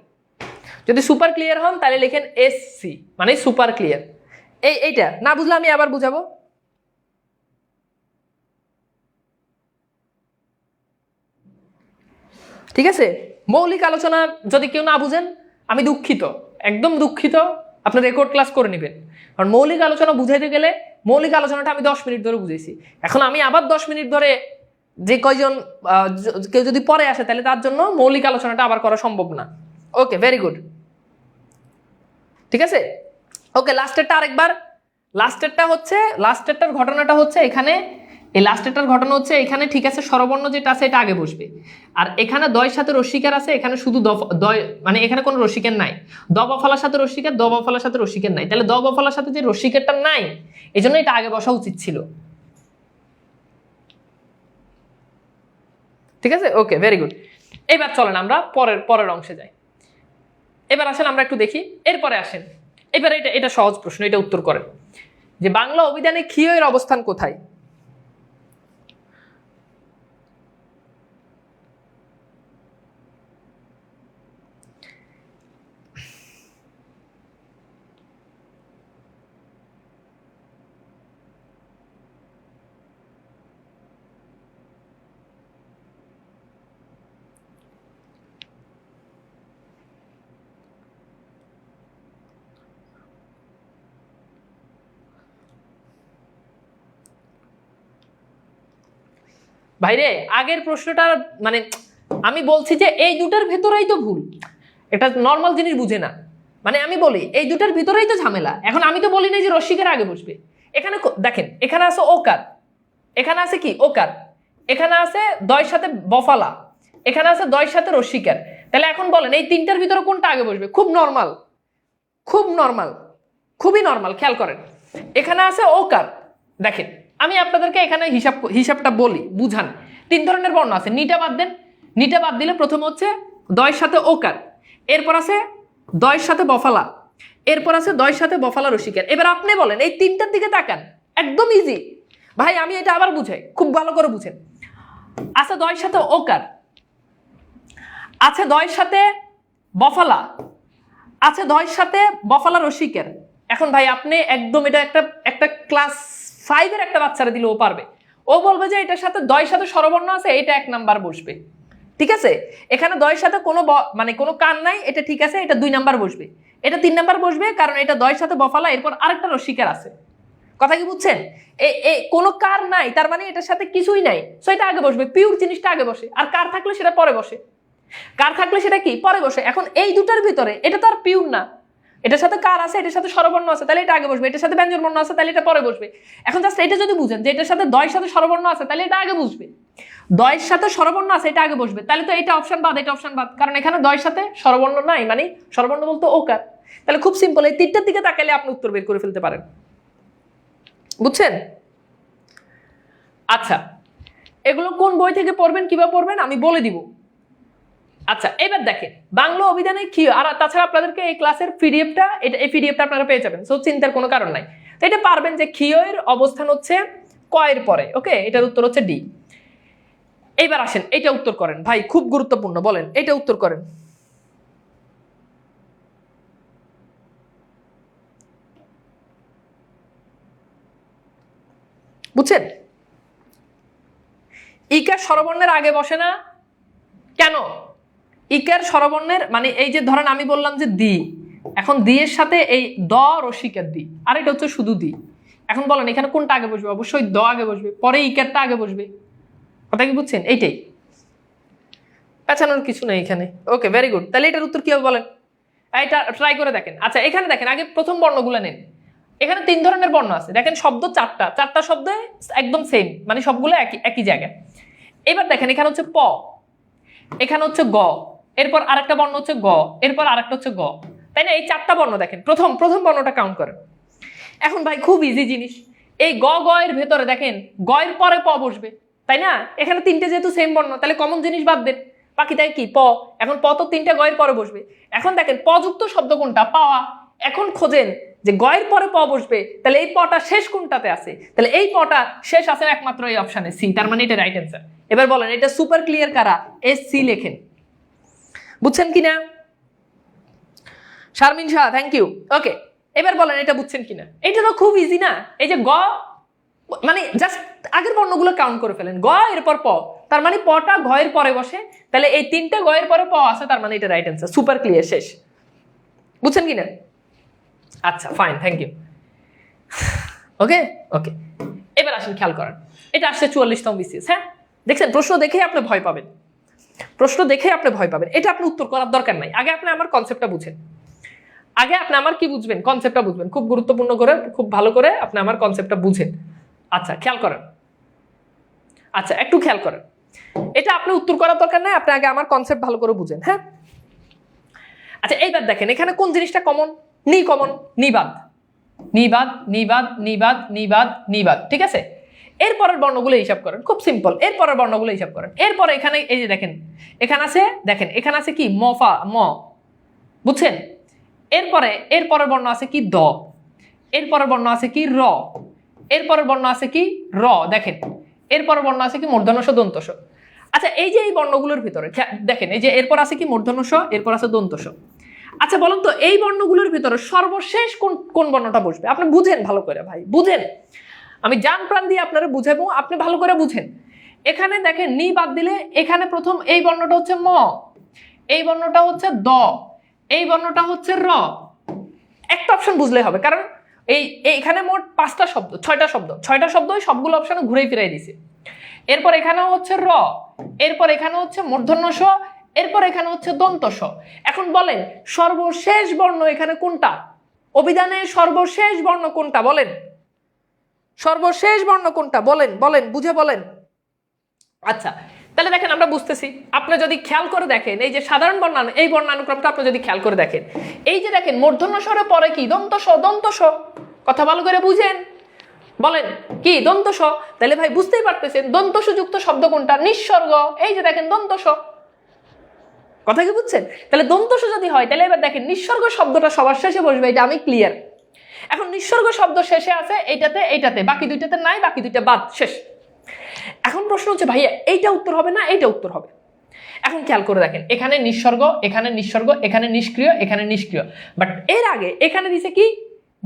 যদি সুপার ক্লিয়ার হন তাহলে লিখেন এসসি মানে সুপার ক্লিয়ার। এইটা না বুঝলে আমি আবার বুঝাবো। ঠিক আছে, মৌলিক আলোচনা যদি কেউ না বুঝেন আমি দুঃখিত, একদম দুঃখিত, আপনি রেকর্ড ক্লাস করে নেবেন। কারণ মৌলিক আলোচনা বুঝাইতে গেলে মৌলিক আলোচনাটা আমি 10 মিনিট ধরে বুঝাইছি, এখন আমি আবার 10 মিনিট ধরে যে কয়জন কেউ যদি পরে আসে তাহলে তার জন্য মৌলিক আলোচনাটা আবার করা সম্ভব না। ওকে, ভেরি গুড, ঠিক আছে। ওকে, লাস্টেরটা আরেকবার, লাস্টেরটার ঘটনাটা হচ্ছে এখানে, এই লাস্টেরটার ঘটনা হচ্ছে এখানে, ঠিক আছে, স্বরবর্ণ যেটা আছে এটা আগে বসবে, আর এখানে দয়ের সাথে রস্যিকার আছে, এখানে শুধু দয় মানে এখানে কোনো রস্যিকার নাই, দ বফলার সাথে রস্যিকার, দ বফলার সাথে রস্যিকার নাই, তাহলে দ বফলার সাথে যে রস্যিকারটা নাই এই জন্য এটা আগে বসা উচিত ছিল। ঠিক আছে, ওকে, ভেরি গুড। এবার চলেন আমরা পরের অংশে যাই। এবার আসেন আমরা একটু দেখি, এরপরে আসেন এবার এটা সহজ প্রশ্ন, এটা উত্তর করেন যে বাংলা অভিধানে ক্ষীয় এর অবস্থান কোথায়? ভাইরে আগের প্রশ্নটা মানে আমি বলছি যে এই দুটার ভেতরেই তো ভুল, এটা নর্মাল জিনিস বুঝে না, মানে আমি বলি এই দুটার ভিতরেই তো ঝামেলা। এখন আমি তো বলি না যে রসিকের আগে বসবে, এখানে দেখেন এখানে আছে ওকার, এখানে আছে কি ওকার, এখানে আছে দয়ের সাথে বফালা, এখানে আছে দয়ের সাথে রসিকার, তাহলে এখন বলেন এই তিনটার ভিতরে কোনটা আগে বসবে? খুব নর্মাল, খুব নর্মাল, খুবই নর্মাল, খেয়াল করেন এখানে আছে ওকার। দেখেন আমি আপনাদেরকে এখানে হিসাবটা বলি, বুঝান। 3 ধরনের বর্ণ আছে, নিটা বাদ দেন, নিটা বাদ দিলে প্রথম হচ্ছে দয়ের সাথে ওকার, এরপর আছে দয়ের সাথে বফালা, এরপর আছে দয়ের সাথে বফালা রসিকার। এবার আপনি বলেন এই তিনটার দিকে তাকান, একদম ইজি ভাই, আমি এটা আবার বুঝাই, খুব ভালো করে বুঝেন। আছে দয়ের সাথে ওকার, আছে দয়ের সাথে বফালা, আছে দয়ের সাথে বফালা রসিকের। এখন ভাই আপনি একদম এটা একটা ক্লাস 5 এর একটা বাচ্চারা দিলে ও পারবে, ও বলবে যে এটার সাথে দয়ের সাথে স্বরবর্ণ আছে, এটা 1 নাম্বার বসবে। ঠিক আছে, এখানে দয়ের সাথে কোনো মানে কোনো কান নাই, এটা ঠিক আছে, এটা 2 নাম্বার বসবে, এটা 3 নাম্বার বসবে, কারণ এটা দয়ের সাথে বফালা, এরপর আরেকটা রসিকের আছে। কথা কি বুঝছেন? কোনো কার নাই তার মানে এটার সাথে কিছুই নাই, সো এটা আগে বসবে, পিওর জিনিসটা আগে বসে, আর কার থাকলে সেটা পরে বসে, কার থাকলে সেটা কি পরে বসে। এখন এই দুটার ভিতরে এটা তো আর পিওর না, এটার সাথে কার আছে, এটার সাথে স্বরবর্ণ আছে, তাহলে এটা আগে বসবে, এটার সাথে ব্যঞ্জন বর্ণ আছে, তাহলে এটা পরে বসবে। এখন জাস্ট এটা যদি বুঝেন যে এটার সাথে দয়ের সাথে স্বরবর্ণ আছে, তাহলে এটা আগে বসবে, দয়ের সাথে স্বরবর্ণ আছে, এটা আগে বসবে, তাহলে তো এটা অপশন বাদ, এটা অপশন বাদ, কারণ এখানে দয়ের সাথে স্বরবর্ণ নাই, মানে স্বরবর্ণ বলতে ওকার। তাহলে খুব সিম্পল, এই তিনটার দিকে তাকালে আপনি উত্তর বের করে ফেলতে পারেন, বুঝছেন? আচ্ছা, এগুলো কোন বই থেকে পড়বেন, কিভাবে পড়বেন আমি বলে দিব। আচ্ছা, এবার দেখেন বাংলা অভিধানে কি, আর তাছাড়া আপনাদেরকে এই ক্লাসের পিডিএফটা, এই পিডিএফটা আপনারা পেয়ে যাবেন, সো চিন্তার কোনো কারণ নাই। তো এটা পারবেন যে ক্ষীয়ের অবস্থান হচ্ছে ক এর পরে, ওকে, এটার উত্তর হচ্ছে ডি। এইবার আসেন এটা উত্তর করেন ভাই, খুব গুরুত্বপূর্ণ, বলেন এটা উত্তর করেন। বুঝছেন? ইকার স্বরবর্ণের আগে বসে না কেন? ইকার স্বরবর্ণের মানে এই যে ধরেন আমি বললাম যে দি, এখন দি এর সাথে এই দ রসিকার দি, আর এটা হচ্ছে শুধু দি। এখন বলেন এখানে কোনটা আগে বসবে? অবশ্যই দ আগে বসবে, পরে ইকারটা আগে বসবে। কথা কি বুঝছেন? এইটাই, পেছানোর কিছু নেই এখানে। ওকে, ভেরি গুড। তাহলে এটার উত্তর কি হবে বলেন? এটা ট্রাই করে দেখেন। আচ্ছা, এখানে দেখেন আগে প্রথম বর্ণগুলো নেন। এখানে 3 ধরনের বর্ণ আছে, দেখেন শব্দ 4টা শব্দ একদম সেম, মানে সবগুলো একই জায়গায়। এবার দেখেন এখানে হচ্ছে প, এখানে হচ্ছে গ, এরপর আরেকটা বর্ণ হচ্ছে গ, এরপর আরেকটা হচ্ছে গ, তাই না? এই 4টা বর্ণ দেখেন, প্রথম বর্ণটা কাউন্ট করেন। এখন ভাই খুব ইজি জিনিস, এই গ এর ভেতরে দেখেন গ এর পরে প বসবে, তাই না? এখানে 3টে যেহেতু সেম বর্ণ, তাহলে কমন জিনিস বাদ দেন, বাকি তাই কি প। এখন প তো 3টে গ এর পরে বসবে। এখন দেখেন প যুক্ত শব্দ কোনটা? পাওয়া। এখন খোঁজেন যে গয়ের পরে প বসবে, তাহলে এই পটা শেষ কোনটাতে আছে? তাহলে এই পটা শেষ আছে একমাত্র এই অপশনে সি, তার মানে এটা রাইট অ্যান্সার। এবার বলেন এটা সুপার ক্লিয়ার কারা? এস সি লেখেন, বুঝছেন কিনা? Sharmin Shah, thank you. Okay, এবার বলেন এটা বুঝছেন কিনা? এটা তো খুব ইজি না। এই যে গ মানে জাস্ট আগের বর্ণগুলো কাউন্ট করে ফেলেন, গ এরপর প, তার মানে পটা ঘয়ের পরে বসে, তাহলে এই তিনটা গয়ের পরে প আছে, তার মানে এটা রাইট অ্যান্সার। সুপার ক্লিয়ার, শেষ। বুঝছেন কিনা? আচ্ছা ফাইন, থ্যাংক ইউ। ওকে ওকে, এবার আসেন খেয়াল করেন, এটা আসছে 44তম বিসিএস। হ্যাঁ, দেখছেন প্রশ্ন দেখে আপনি ভয় পাবেন, প্রশ্ন দেখে আপনি ভয় পাবেন, এটা আপনি উত্তর করার দরকার নাই। আগে আপনি আমার কনসেপ্টটা বুঝেন, আগে আপনি আমার কি বুঝবেন, কনসেপ্টটা বুঝবেন, খুব গুরুত্বপূর্ণ করে, খুব ভালো করে আপনি আমার কনসেপ্টটা বুঝেন। আচ্ছা খেয়াল করেন, আচ্ছা একটু খেয়াল করেন, এটা আপনি উত্তর করার দরকার নাই, আপনি আগে আমার কনসেপ্ট ভালো করে বুঝেন। হ্যাঁ, আচ্ছা এইবার দেখেন এখানে কোন জিনিসটা কমন? নি কমন, নিবাদ, নিবাদ নিবাদ নিবাদ নিবাদ নিবাদ, ঠিক আছে? এরপরের বর্ণগুলো হিসাব করেন, খুব সিম্পল। এরপরের বর্ণগুলো হিসাব করেন। এরপরে এখানে এই যে দেখেন, এখানে আছে, দেখেন এখানে আছে কি মফা ম, বুঝছেন? এরপরের বর্ণ আছে কি দ, এরপরের বর্ণ আছে কি র, এরপরের বর্ণ আছে কি র, দেখেন এরপরের বর্ণ আছে কি মূর্ধন্য ষ দন্ত ষ। আচ্ছা এই যে এই বর্ণগুলোর ভিতরে দেখেন, এই যে এরপর আছে কি মূর্ধন্য ষ, এরপর আছে দন্ত ষ। আচ্ছা বলুন তো এই বর্ণগুলোর ভিতরে সর্বশেষ কোন কোন বর্ণটা বসবে? আপনি বুঝেন ভালো করে ভাই, বুঝেন, আমি জান প্রাণ দিয়ে আপনারা বুঝাবো, আপনি ভালো করে বুঝেন। এখানে দেখেন নি বাদ দিলে এখানে প্রথম এই বর্ণটা হচ্ছে ম, এই বর্ণটা হচ্ছে দ, এই বর্ণটা হচ্ছে র। একটা অপশন বুঝলে হবে, কারণ এইখানে মোট 5টা শব্দ, 6টা শব্দ, 6টা শব্দই সবগুলো অপশনে ঘুরে ফিরাই দিছে। এরপর এখানেও হচ্ছে র, এরপর এখানে হচ্ছে মূর্ধন্য ষ, এরপর এখানে হচ্ছে দন্ত ষ। এখন বলেন সর্বশেষ বর্ণ এখানে কোনটা? অভিধানের সর্বশেষ বর্ণ কোনটা বলেন? সর্বশেষ বর্ণ কোনটা বলেন, বলেন বুঝে বলেন। আচ্ছা তাহলে দেখেন আমরা বুঝতেছি, আপনি যদি খেয়াল করে দেখেন এই যে সাধারণ বর্ণানু, এই বর্ণানুক্রমটা আপনি যদি খেয়াল করে দেখেন, এই যে দেখেন মূর্ধন্য স্বরে পরে কি দন্ত ষ, দন্ত ষ। কথা ভালো করে বুঝেন, বলেন কি দন্ত ষ। তাহলে ভাই বুঝতেই পারতেছেন দন্ত ষ যুক্ত শব্দ কোনটা? নিঃসর্গ। এই যে দেখেন দন্ত ষ, কথা কি বুঝছেন? তাহলে দন্ত ষ যদি হয়, তাহলে এবার দেখেন নিঃসর্গ শব্দটা সবার শেষে বসবে, এটা আমি ক্লিয়ার। এখন নিঃসর্গ শব্দ শেষে আছে এইটাতে এইটাতে, বাকি দুইটাতে নাই, বাকি দুইটা বাদ, শেষ। এখন প্রশ্ন হচ্ছে ভাইয়া এইটা উত্তর হবে না এইটা উত্তর হবে? এখন খেয়াল করে দেখেন এখানে নিঃসর্গ, এখানে নিঃসর্গ, এখানে নিষ্ক্রিয়, এখানে নিষ্ক্রিয়, বাট এর আগে এখানে দিছে কি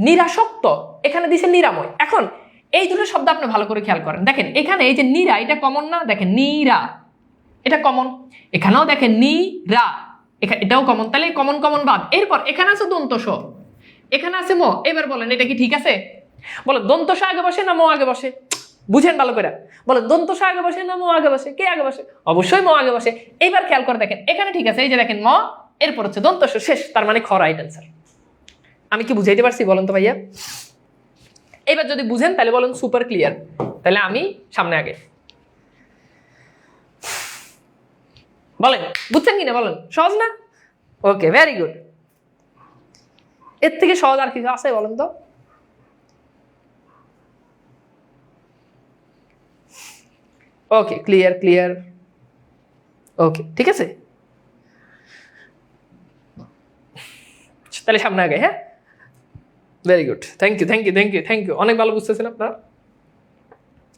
নিরাসক্ত, এখানে দিছে নিরাময়। এখন এই দুটো শব্দ আপনি ভালো করে খেয়াল করেন, দেখেন এখানে এই যে নিরা, এটা কমন না? দেখেন নিরা, এটা কমন। এখানেও দেখেন নিরা, এটাও কমন, তাহলে কমন কমন বাদ। এরপর এখানে আছে দন্ত স, এখানে আছে ম। এবার বলেন এটা কি ঠিক আছে? বলেন দন্ত স আগে বসে না ম আগে বসে? বুঝেন ভালো করে, বলেন দন্ত স আগে বসে না ম আগে বসে? কে আগে বসে? অবশ্যই ম আগে বসে। এইবার খেয়াল করে দেখেন এখানে ঠিক আছে, এই যে দেখেন ম, এরপর হচ্ছে দন্ত স, শেষ। তার মানে খ রাইট অ্যান্সার। আমি কি বুঝাইতে পারছি বলেন তো ভাইয়া? এবার যদি বুঝেন তাহলে বলেন সুপার ক্লিয়ার, তাহলে আমি সামনে আগে। বলেন বুঝছেন কিনা বলেন? সহজ না? ওকে, ভেরি গুড। এর থেকে সহজ আর কিছু আছে বলেন তো? ওকে, ক্লিয়ার ক্লিয়ার। ওকে ঠিক আছে, তাহলে সামনে আগে। হ্যাঁ, very good, thank you thank you thank you thank you, অনেক ভালো বুঝতেছেন আপনারা।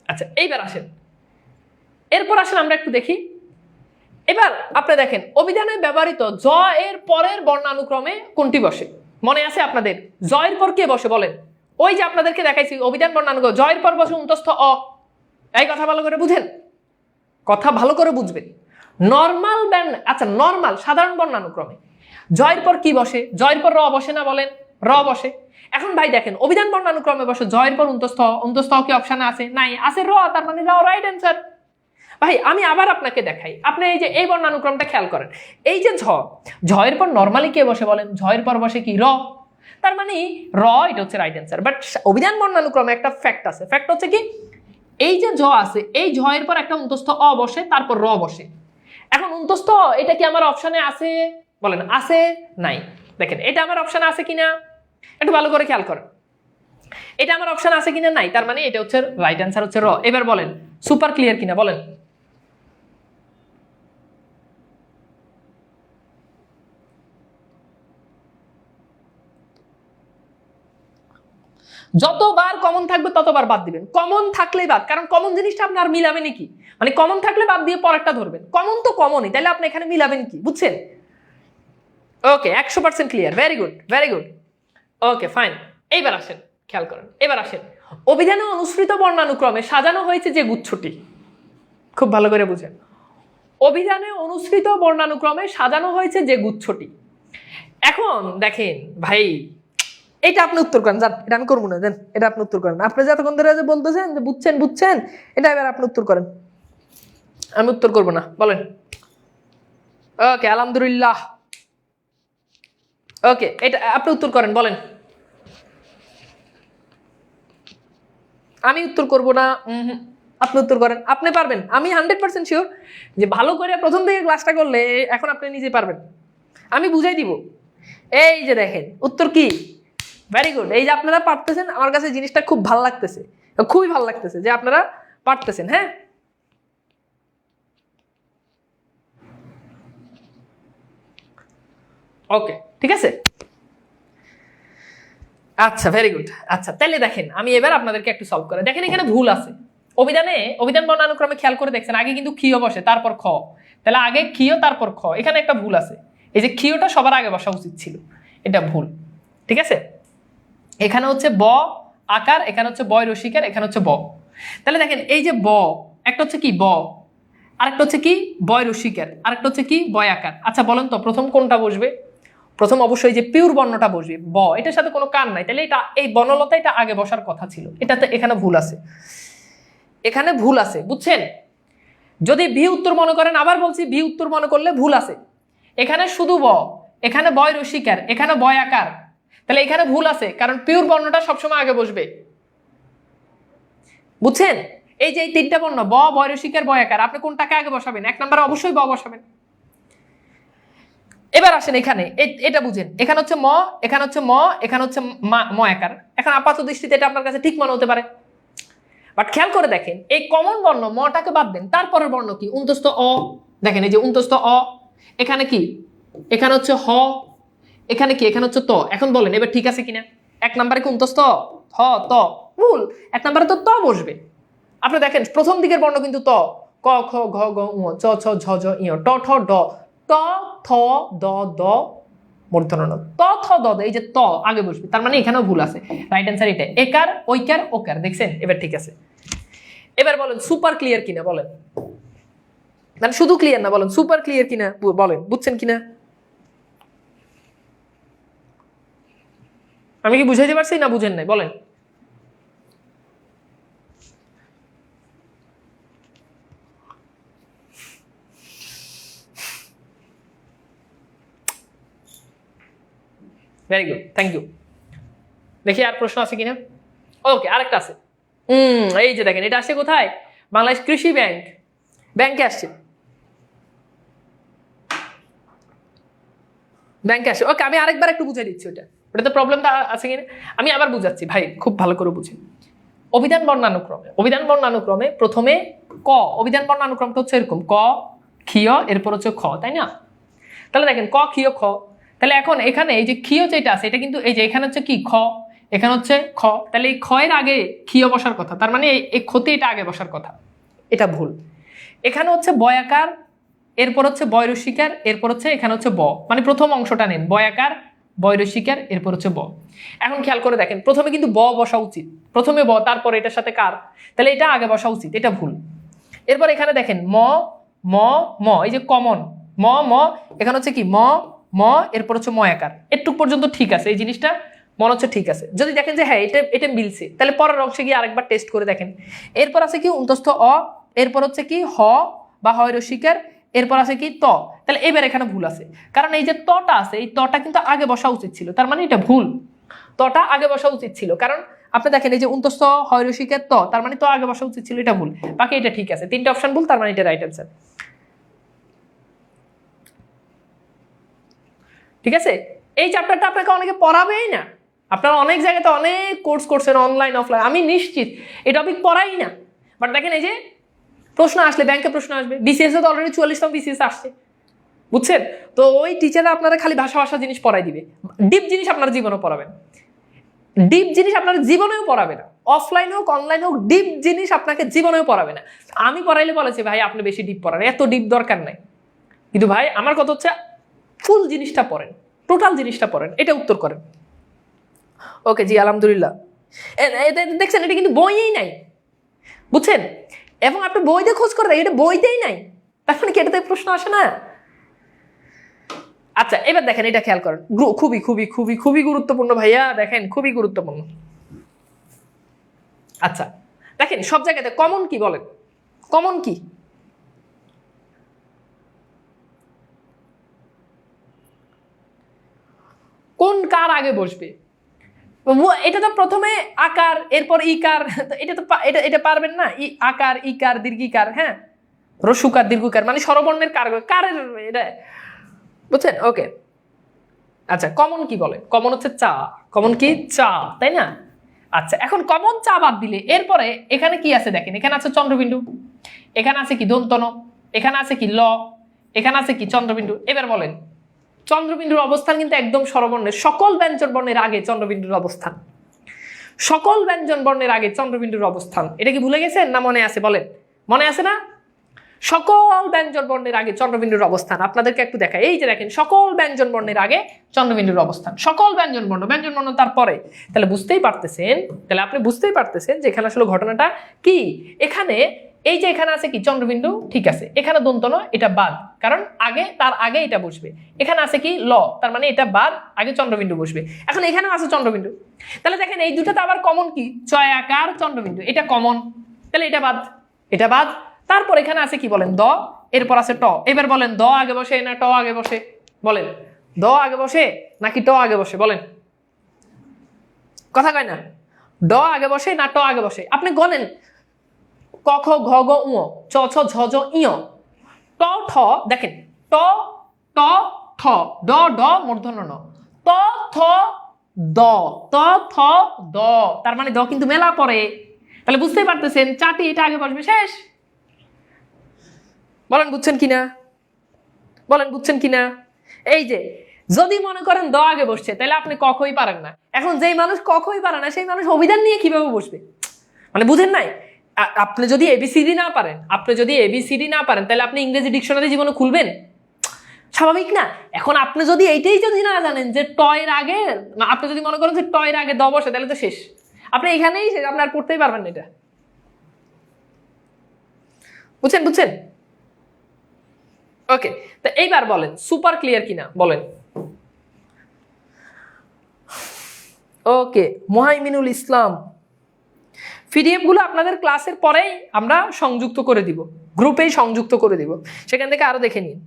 আচ্ছা এইবার আসেন, এরপর আসেন আমরা একটু দেখি। এবার আপনি দেখেন অভিধানে ব্যবহৃত জ এর পরের বর্ণানুক্রমে কোনটি বসে? মনে আছে আপনাদের? জ এর পর কে বসে বলেন? ওই যে আপনাদেরকে দেখাইছি অভিধান বর্ণানুক্রম, জ এর পর বসে অন্তস্থ অ। এই কথা ভালো করে বুঝেন, কথা ভালো করে বুঝবেন। নর্মাল আচ্ছা নর্মাল সাধারণ বর্ণানুক্রমে জ এর পর কি বসে? জ এর পর র বসে না বলেন? র বসে। এখন ভাই দেখেন অভিধান বর্ণানুক্রমে বসে জ এর পর অন্তস্থ, অন্তস্থ কি অপশনে আছে? নাই, আছে র, তার মানে র রাইট অ্যান্সার। ভাই আমি আবার আপনাকে দেখাই, আপনি এই যে এই বর্ণানুক্রমটা খেয়াল করেন, এই যে ঝ, ঝ এর পর নর্মালি কে বসে বলেন? ঝ এর পর বসে কি র, তার মানে র, এটা হচ্ছে রাইট অ্যান্সার। বাট অভিধান বর্ণানুক্রমে একটা ফ্যাক্ট আছে, ফ্যাক্ট হচ্ছে কি এই যে ঝ আছে, এই ঝ এর পর একটা অন্তস্থ অ বসে, তারপর র বসে। এখন অন্তস্থ এটা কি আমার অপশনে আছে বলেন? আছে? নাই। দেখেন এটা আমার অপশনে আছে কিনা একটু ভালো করে খেয়াল করেন, এটা আমার অপশন আছে কিনা? নাই, তার মানে এটা হচ্ছে রাইট অ্যান্সার হচ্ছে র। এবার বলেন সুপার ক্লিয়ার কিনা বলেন? যতবার কমন থাকবে ততবার বাদ দিবেন, কমন থাকলেই বাদ, কারণ কমন জিনিসটা আপনি আর মিলাবেন কি, মানে কমন থাকলে বাদ দিয়ে পরেরটা ধরবেন, কমন তো কমনই, তাহলে আপনি এখানে মিলাবেন কি, বুঝছেন? ওকে, 100% clear, very good very good. Okay fine, এইবার আসেন, খেয়াল করেন, এবার আসেন, অভিধানে অনুসৃত বর্ণানুক্রমে সাজানো হয়েছে যে গুচ্ছটি, খুব ভালো করে বুঝেন, অভিধানে অনুসৃত বর্ণানুক্রমে সাজানো হয়েছে যে গুচ্ছটি। এখন দেখেন ভাই, এটা আপনি উত্তর করেন, যান, এটা আমি করবো না, দেন এটা আপনি উত্তর করেন, আপনি যতক্ষণ ধরে যে বলতেছেন যে বুঝছেন বুঝছেন, এটা এবার আপনি উত্তর করেন, আমি উত্তর করবো না, বলেন। ওকে আলহামদুলিল্লাহ, ওকে এটা আপনি উত্তর করেন, বলেন। আমি উত্তর করব না, আপনি উত্তর করেন, আপনি পারবেন, আমি 100% শিওর যে ভালো করে প্রথম থেকে ক্লাসটা করলে এখন আপনি নিজে পারবেন, আমি বুঝাই দিব। এই যে দেখেন উত্তর কি, ভেরি গুড, এই যে আপনারা পারতেছেন, আমার কাছে জিনিসটা খুব ভালো লাগতেছে, খুবই ভালো লাগতেছে যে আপনারা পারতেছেন। হ্যাঁ, ওকে ঠিক আছে, আচ্ছা ভেরি গুড। আচ্ছা তাহলে দেখেন, আমি এবার আপনাদেরকে একটু সলভ করে দেখেন, এখানে ভুল আছে অভিধান বর্ণানুক্রমে খেয়াল করে দেখছেন, আগে কিন্তু ক্ষীয় বসে তারপর খ, তাহলে আগে ক্ষীয় তারপর খ, এখানে একটা ভুল আছে, এই যে ক্ষীয়টা সবার আগে বসা উচিত ছিল, এটা ভুল, ঠিক আছে? এখানে হচ্ছে ব আকার, এখানে হচ্ছে বয় রসিকার, এখানে হচ্ছে ব, তাহলে দেখেন এই যে ব, একটা হচ্ছে কি ব, আরেকটা হচ্ছে কি বয় রসিকার, আরেকটা হচ্ছে কি বয় আকার। আচ্ছা বলেন তো প্রথম কোনটা বসবে? প্রথম অবশ্যই যে পিওর বর্ণটা বসবে ব, এটার সাথে কোনো কান নাই, তাহলে এটা এই বর্ণলতা এটা আগে বসার কথা ছিল, এটাতে এখানে ভুল আছে, এখানে ভুল আছে, বুঝছেন? যদি ভি উত্তর মনে করেন, আবার বলছি ভি উত্তর মনে করলে ভুল আছে, এখানে শুধু ব, এখানে বয় রসিকার, এখানে বয় আকার, তাহলে এখানে ভুল আছে, কারণ পিওর বর্ণটা সবসময় আগে বসবে, বুঝছেন? এই যে এই তিনটা বর্ণ ব, বয় রসিকার, বয় আকার, আপনি কোনটাকে আগে বসাবেন? এক নম্বরে অবশ্যই ব বসাবেন। এবার আসেন এখানে, এটা বুঝেন, এখানে হচ্ছে ম, এখানে হচ্ছে ম, এখানে হচ্ছে ম আকার, এখন আপাত দৃষ্টিতে এটা আপনার কাছে ঠিক মনে হতে পারে, বাট খেয়াল করে দেখেন এই কমন বর্ণ মটাকে বাদ দেন, তারপরের বর্ণ কি উন্তস্থ অ, দেখেন এই যে উন্তস্থ অ, এখানে কি, এখানে হচ্ছে হ, এখানে কি, এখানে হচ্ছে ত। এখন বলেন এবার ঠিক আছে কিনা? এক নম্বরে কি উন্তস্থ হ ত? ভুল, এক নম্বরে তো ত বসবে। আপনি দেখেন প্রথম দিকের বর্ণ কিন্তু ত, ক খ ঘ গ ঙ চ ছ ঝ ঝ ঞ ট ঠ ড, ত থ দ দ মূর্ধন্য ণ, ত থ দ দ, এই যে ত আগে বসবে, তার মানে এখানেও ভুল আছে, রাইট অ্যান্সার এটা, একার ঐকার ওকার, দেখছেন? এবার ঠিক আছে, এবার বলেন সুপার ক্লিয়ার কিনা, বলেন, মানে শুধু ক্লিয়ার না, বলেন সুপার ক্লিয়ার কিনা, বলেন বুঝছেন কিনা, আমি কি বুঝাইতে পারছি না বুঝেন নাই, বলেন। Very good, thank you. দেখি আর প্রশ্ন আছে কিনা। ওকে আরেকটা আছে, এই যে দেখেন এটা আসছে কোথায়, বাংলাদেশ কৃষি ব্যাংক, ব্যাংকে আসছে, ব্যাংকে আসে। ওকে আমি আরেকবার একটু বুঝাই দিচ্ছি, ওটাতে প্রবলেমটা আছে কিনা আমি আবার বুঝাচ্ছি ভাই, খুব ভালো করে বুঝেন। অভিধান বর্ণানুক্রমে প্রথমে ক, অভিধান বর্ণানুক্রমটা হচ্ছে এরকম ক ক্ষীয়, এরপর হচ্ছে খ, তাই না? তাহলে দেখেন ক ক্ষীয় খ, তাহলে এখন এখানে এই যে ক্ষীয় যেটা আছে এটা কিন্তু এই যে এখানে হচ্ছে কি খ, এখানে হচ্ছে খ, তাহলে এই ক্ষয়ের আগে ক্ষীয় বসার কথা, তার মানে এই ক্ষতে এটা আগে বসার কথা, এটা ভুল। এখানে হচ্ছে বয়াকার, এরপর হচ্ছে বয় রসিকার, এরপর হচ্ছে এখানে হচ্ছে ব, মানে প্রথম অংশটা নেন বয়াকার বয় রসিকার, এরপর হচ্ছে ব। এখন খেয়াল করে দেখেন প্রথমে কিন্তু ব বসা উচিত, প্রথমে ব তারপর এটার সাথে কার, তাহলে এটা আগে বসা উচিত, এটা ভুল। এরপর এখানে দেখেন ম ম ম, এই যে কমন ম ম, এখানে হচ্ছে কি ম ম, এরপর হচ্ছে ময়াকার, এটুক পর্যন্ত ঠিক আছে, এই জিনিসটা মনে হচ্ছে ঠিক আছে। যদি দেখেন যে হ্যাঁ এটা এটা মিলছে, তাহলে পরের অংশে গিয়ে আরেকবার টেস্ট করে দেখেন। এরপর আছে কি উন্তস্থ অ, এরপর হচ্ছে কি হ বা হয় রসিকার, এরপর আছে কি ত, তাহলে এবার এখানে ভুল আছে, কারণ এই যে তটা আছে এই তটা কিন্তু আগে বসা উচিত ছিল, তার মানে এটা ভুল, তটা আগে বসা উচিত ছিল, কারণ আপনি দেখেন এই যে উন্তস্থ হয় রসিকের ত, তার মানে তো আগে বসা উচিত ছিল, এটা ভুল, বাকি এটা ঠিক আছে, তিনটা অপশন ভুল, তার মানে এটা রাইট অ্যান্সার, ঠিক আছে? এই চ্যাপ্টারটা আপনাকে অনেকে পড়াবেই না, আপনারা অনেক জায়গাতে অনেক কোর্স করছেন অনলাইন অফলাইন, আমি নিশ্চিত এই টপিক পড়াই না, বাট দেখেন এই যে প্রশ্ন আসলে ব্যাংকে প্রশ্ন আসবে, বিসিএস তো অলরেডি 44তম বিসিএস আসছে, বুঝছেন? তো ওই টিচাররা আপনারা খালি ভাষা জিনিস পড়াই দিবে, ডিপ জিনিস আপনারা জীবনে পড়াবেন। ডিপ জিনিস আপনার জীবনেও পড়াবে না, অফলাইন হোক অনলাইন হোক, ডিপ জিনিস আপনাকে জীবনেও পড়াবে না। আমি পড়াইলে বলেছি ভাই আপনি বেশি ডিপ পড়ান, এত ডিপ দরকার নাই। কিন্তু ভাই আমার কথা হচ্ছে ফুল জিনিসটা পড়েন, টোটাল জিনিসটা পড়েন, এটা উত্তর করেন। ওকে জি আলহামদুলিল্লাহ। দেখছেন এটা কিন্তু বইয়েই নাই, বুঝছেন? এবং আপনি বইতে খোঁজ করে দেয়, এটা বইতেই নাই, তার মানে কি এটাতে প্রশ্ন আসে না? আচ্ছা এবার দেখেন, এটা খেয়াল করেন, খুবই খুবই খুবই খুবই গুরুত্বপূর্ণ ভাইয়া, দেখেন খুবই গুরুত্বপূর্ণ। আচ্ছা দেখেন সব জায়গাতে কমন কি বলেন, কমন কি? কোন কার আগে বসবে? এটা তো প্রথমে আকার, এরপর ইকার, এটা তো এটা পারবেন না, আকার ইকার দীর্ঘিকার, হ্যাঁ রস্যকার দীর্ঘকার, মানে স্বরবর্ণের কারের এটা, বুঝছেন? ওকে আচ্ছা কমন কি বলে? কমন হচ্ছে চা, কমন কি? চা, তাই না? আচ্ছা এখন কমন চা বাদ দিলে এরপরে এখানে কি আছে দেখেন, এখানে আছে চন্দ্রবিন্দু, এখানে আছে কি দন্তন, এখানে আছে কি ল, এখানে আছে কি চন্দ্রবিন্দু। এবার বলেন চন্দ্রবিন্দুর অবস্থান কিন্তু একদম স্বরবর্ণের সকল ব্যঞ্জন বর্ণের আগে চন্দ্রবিন্দুর অবস্থান, সকল ব্যঞ্জন বর্ণের আগে চন্দ্রবিন্দুর অবস্থান। এটা কি ভুলে গেছেন না মনে আছে? বলেন মনে আছে না? সকল ব্যঞ্জন বর্ণের আগে চন্দ্রবিন্দুর অবস্থান। আপনাদেরকে একটু দেখাই, এই যে দেখেন সকল ব্যঞ্জন বর্ণের আগে চন্দ্রবিন্দুর অবস্থান, সকল ব্যঞ্জন বর্ণ তারপরে। তাহলে বুঝতেই পারতেছেন, তাহলে আপনি বুঝতেই পারতেছেন যে এখানে আসলে ঘটনাটা কি। এখানে এই যে এখানে আছে কি চন্দ্রবিন্দু, ঠিক আছে, এখানে দন্তন, এটা বাদ, কারণ আগে তার আগে এটা বসবে। এখানে আছে কি ল, তার মানে এটা বাদ, আগে চন্দ্রবিন্দু বসবে। এখন এখানেও আছে চন্দ্রবিন্দু, তাহলে দেখেন এই দুটাতে আবার কমন কি? চয়াকার চন্দ্রবিন্দু, এটা কমন, তাহলে এটা বাদ, এটা বাদ। তারপর এখানে আছে কি বলেন? দ, এরপর আছে ট। এবার বলেন দ আগে বসে না ট আগে বসে? বলেন দ আগে বসে নাকি ট আগে বসে? বলেন, কথা কয় না। ড আগে বসে না ট আগে বসে? আপনি গণেন, ক খ ঘ গ উ, চ ছ ঝ ঝ ই, ট ঠ, দেখেন ট ট ঠ, ড ড মূর্ধন্য ন, ত থ দ, ত থ দ, তার মানে দ কিন্তু মেলা পড়ে। তাহলে বুঝতেই পারতেছেন চাটি এটা আগে বসবে, শেষ। বলেন বুঝছেন কিনা? বলেন বুঝছেন কিনা? এই যে যদি মনে করেন দ আগে বসছে, তাহলে আপনি কখই পারেন না। এখন যেই মানুষ কখই পারে না, সেই মানুষ অভিধান নিয়ে কিভাবে বসবে? মানে বুঝেন নাই? আপনি যদি এবিসিডি না পারেন, তাহলে আপনি ইংরেজি ডিকশনারি জীবনে খুলবেন? স্বাভাবিক না। এখন আপনি যদি এইটাই যদি না জানেন যে টয়ের আগে, আপনি যদি মনে করেন যে টয়ের আগে দ বসে, তাহলে তো শেষ, আপনি এখানেই শেষ, আপনি আর পড়তেই পারবেন না। এটা বুঝছেন? বুঝছেন? ওকে, তো এইবার বলেন সুপার ক্লিয়ার কিনা বলেন। ওকে মুহাইমিনুল ইসলাম, পিডিএফ গুলো আপনাদের ক্লাসের পরেই আমরা সংযুক্ত করে দিব, গ্রুপেই সংযুক্ত করে দিব, সেখান থেকে আরো দেখে নিন।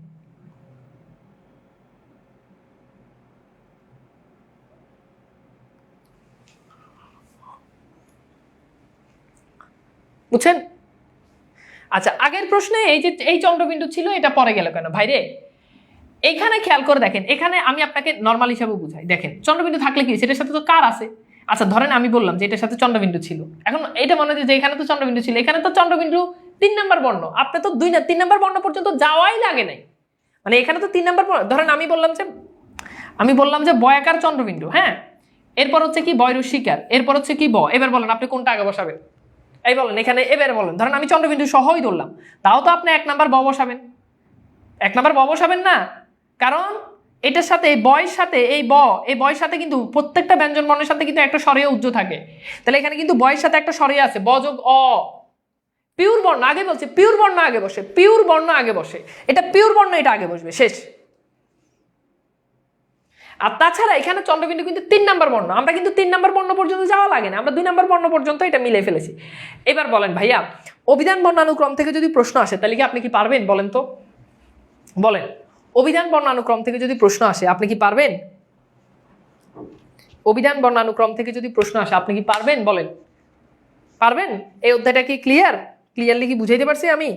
বুঝছেন? আচ্ছা আগের প্রশ্নে এই যে এই চন্দ্রবিন্দু ছিল, এটা পরে গেল কেন ভাইরে? এইখানে খেয়াল করে দেখেন, এখানে আমি আপনাকে নর্মাল হিসাবে বুঝাই। দেখেন চন্দ্রবিন্দু থাকলে কি সেটার সাথে তো কার আছে। আচ্ছা ধরেন আমি বললাম যে এটার সাথে চন্দ্রবিন্দু ছিল, এখন এটা মনে হয় যে এখানে তো চন্দ্রবিন্দু ছিল, এখানে তো চন্দ্রবিন্দু 3 নম্বর বর্ণ, আপনি তো 3 নম্বর বর্ণ পর্যন্ত যাওয়াই লাগে নাই, মানে এখানে তো 3 নম্বর। ধরেন আমি বললাম যে বয়াকার চন্দ্রবিন্দু, হ্যাঁ, এরপর হচ্ছে কি বয়রস্বীকার, এরপর হচ্ছে কি ব। এবার বলেন আপনি কোনটা আগে বসাবেন? এই বলেন এখানে, এবারে বলেন, ধরেন আমি চন্দ্রবিন্দু সহই ধরলাম, তাও তো আপনি 1 নম্বর ব বসাবেন, 1 নম্বর ব বসাবেন না, কারণ এটার সাথে এই বয়ের সাথে এই বয়ের সাথে কিন্তু প্রত্যেকটা ব্যঞ্জন বর্ণের সাথে কিন্তু একটা স্বরীয় উজ্জ থাকে। তাহলে এখানে কিন্তু বয়ের সাথে একটা স্বরীয় আছে, ব যোগ অ, পিওর বর্ণ আগে বলছে, পিওর বর্ণ আগে বসে, পিওর বর্ণ আগে বসে, এটা পিওর বর্ণ, এটা আগে বসবে, শেষ। আর তাছাড়া এখানে চন্দ্রবিন্দু কিন্তু 3 নম্বর বর্ণ, আমরা কিন্তু 3 নম্বর বর্ণ পর্যন্ত যাওয়া লাগে না, আমরা 2 নম্বর বর্ণ পর্যন্ত এটা মিলে ফেলেছি। এবার বলেন ভাইয়া অভিধান বর্ণানুক্রম থেকে যদি প্রশ্ন আসে, তাহলে কি আপনি কি পারবেন? বলেন তো, বলেন অভিধান বর্ণানুক্রম থেকে যদি প্রশ্ন আসে আপনি কি পারবেন? অভিধান বর্ণানুক্রম থেকে যদি প্রশ্ন আসে আপনি কি পারবেন? বলেন পারবেন? এই অধ্যায়টা কি ক্লিয়ারলি কি বুঝাইতে পারছি আমি?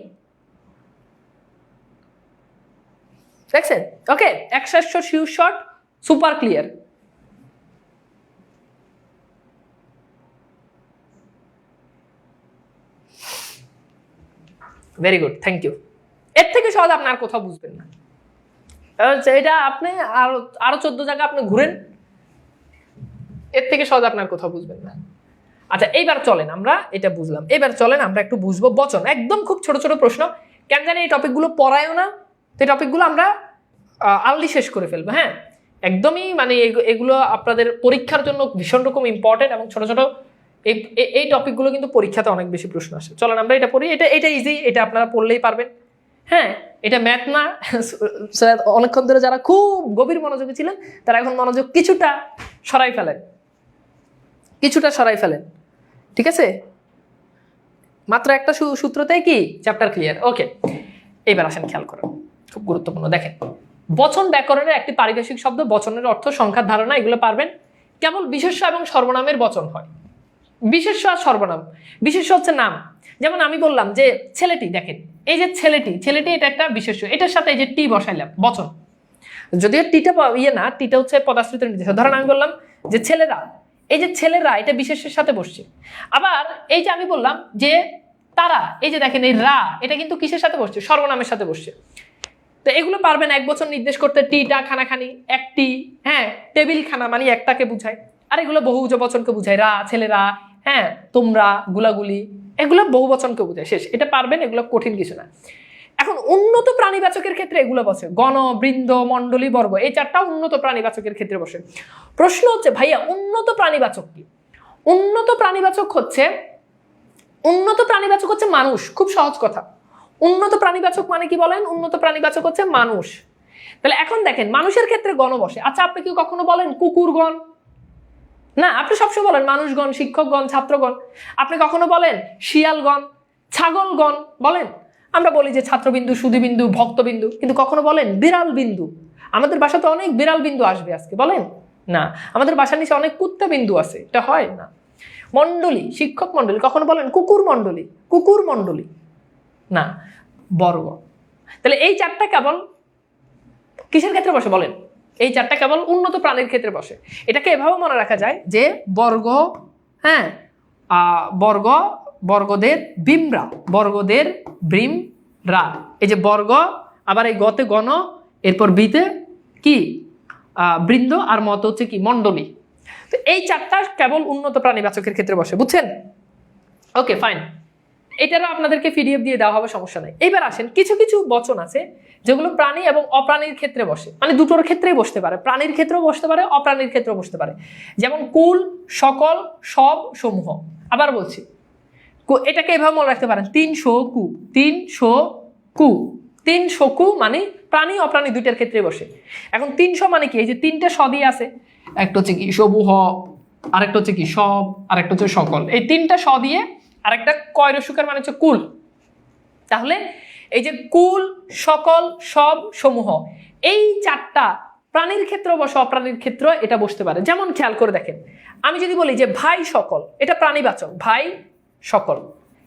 দেখছেন? ওকে, একশাস্য শিউ short super clear. Very good, thank you. এর থেকে সহজ আপনি আর কোথাও বুঝবেন না। এটা আপনি আরো 14 জায়গা আপনি ঘুরেন, এর থেকে সহজ আপনার কোথাও বুঝবেন না। আচ্ছা এইবার চলেন আমরা এটা বুঝলাম, এবার চলেন আমরা একটু বুঝবো বচন। একদম খুব ছোট ছোট প্রশ্ন, কেন জানি এই টপিকগুলো পড়ায়ও না, তো এই টপিকগুলো আমরা আর্লি শেষ করে ফেলবো। হ্যাঁ, একদমই মানে এগুলো আপনাদের পরীক্ষার জন্য ভীষণ রকম ইম্পর্টেন্ট, এবং ছোট ছোট এই টপিকগুলো কিন্তু পরীক্ষাতে অনেক বেশি প্রশ্ন আসে। চলেন আমরা এটা পড়ি, এটা ইজি, এটা আপনারা পড়লেই পারবেন। হ্যাঁ, এটা ম্যাথ না। অনেকক্ষণ ধরে যারা খুব গভীর মনোযোগী ছিলেন তারা এখন মনোযোগ কিছুটা সরাই ফেলেন, কিছুটা সরাই ফেলেন, ঠিক আছে? মাত্র একটা সূত্রতেই কি চ্যাপ্টার ক্লিয়ার। ওকে, এইবার আসেন, খেয়াল করেন, খুব গুরুত্বপূর্ণ। দেখেন, বচন ব্যাকরণের একটি পারিভাষিক শব্দ, বচনের অর্থ, সংখ্যার ধারণা, এগুলো পারবেন। কেবল বিশেষ্য এবং সর্বনামের বচন হয়। বিশেষ্য আর সর্বনাম, বিশেষ্য হচ্ছে নাম। যেমন আমি বললাম যে ছেলেটি, দেখেন এই যে ছেলেটি, ছেলেটি এটা একটা বিশেষ্য, এটার সাথে এই যে টি বসাইলাম, বচন। যদিও টিটা না, টিটা হচ্ছে পদাশ্রিত নির্দেশ। ধরেন আমি বললাম যে ছেলেরা, এই যে ছেলেরা এটা বিশেষের সাথে বসছে। আবার এই যে আমি বললাম যে তারা, এই যে দেখেন এই রা, এটা কিন্তু কিসের সাথে বসছে? সর্বনামের সাথে বসছে। তো এগুলো পারবেন এক বচন নির্দেশ করতে। টিটা, খানাখানি, একটি, হ্যাঁ, টেবিল খানা মানে একটাকে বুঝায়। আর এগুলো বহুবচন বচনকে বুঝায়, রা, ছেলেরা, হ্যাঁ, তোমরা, গুলাগুলি, এগুলো বহু বচনকে বোঝায়। শেষ, এটা পারবেন, এগুলো কঠিন কিছু না। এখন উন্নত প্রাণীবাচকের ক্ষেত্রে এগুলো বসে, গণ, বৃন্দ, মণ্ডলী, বর্গ, এই চারটা উন্নত প্রাণীবাচকের ক্ষেত্রে বসে। প্রশ্ন হচ্ছে ভাইয়া উন্নত প্রাণীবাচক কি? উন্নত প্রাণীবাচক হচ্ছে মানুষ। খুব সহজ কথা। উন্নত প্রাণীবাচক মানে কি বলেন? উন্নত প্রাণীবাচক হচ্ছে মানুষ। তাহলে এখন দেখেন মানুষের ক্ষেত্রে গণ বসে। আচ্ছা, আপনি কি কখনো বলেন কুকুরগণ? না, আপনি সবসময় বলেন মানুষগণ, শিক্ষকগণ, ছাত্রগণ। আপনি কখনো বলেন শিয়ালগণ, ছাগলগণ বলেন? আমরা বলি যে ছাত্রবিন্দু, সুধীবিন্দু, ভক্তবিন্দু, কিন্তু কখনো বলেন বিড়াল বিন্দু? আমাদের বাসাতে অনেক বিড়াল বিন্দু আসবে আজকে, বলেন? না, আমাদের বাসার নিচে অনেক কুত্তা বিন্দু আছে, এটা হয় না। মণ্ডলী, শিক্ষক মণ্ডলী, কখনো বলেন কুকুর মণ্ডলী? কুকুর মণ্ডলী না, বর্গ। তাহলে এই চারটা কেবল কিসের ক্ষেত্রে বসে বলেন? এই চারটা কেবল উন্নত প্রাণীর ক্ষেত্রে বসে। এটাকে এভাবে মনে রাখা যায় যে বর্গ, হ্যাঁ, বর্গ, বর্গদের বিমরা, বর্গদের ব্রিম রা, এই যে বর্গ, আবার এই গতে গণ, এরপর বিতে কি বৃন্দ, আর মত হচ্ছে কি মণ্ডলী। তো এই চারটা কেবল উন্নত প্রাণীবাচকের ক্ষেত্রে বসে, বুঝছেন? ওকে, ফাইন। এটারও আপনাদেরকে পিডিএফ দিয়ে দেওয়া হবে, সমস্যা নাই। এবার আসেন, কিছু কিছু বচন আছে যেগুলো প্রাণী এবং অপ্রাণীর ক্ষেত্রে বসে, মানে দুটোর ক্ষেত্রেই বসতে পারে, প্রাণীর ক্ষেত্রেও বসতে পারে, অপ্রাণীর ক্ষেত্রেও বসতে পারে। যেমন কুল, সকল, সব, সমূহ। আবার বলছি, এটাকে এভাবে মনে রাখতে পারেন, 300 কু, 300 কু, 300 কু মানে প্রাণী অপ্রাণী দুইটার ক্ষেত্রে বসে। এখন 300 মানে কি? এই যে তিনটা স দিয়ে আছে, একটা হচ্ছে কি সমূহ, আরেকটা হচ্ছে কি সব, আরেকটা হচ্ছে সকল। এই তিনটা স দিয়ে আরেকটা কয় রসুকার মানে হচ্ছে কুল। তাহলে এই যে কুল, সকল, সব, সমূহ, এই চারটা প্রাণীর ক্ষেত্র বসে, অপ্রাণীর ক্ষেত্র এটা বসতে পারে। যেমন খেয়াল করে দেখেন, আমি যদি বলি যে ভাই সকল, এটা প্রাণীবাচক, ভাই সকল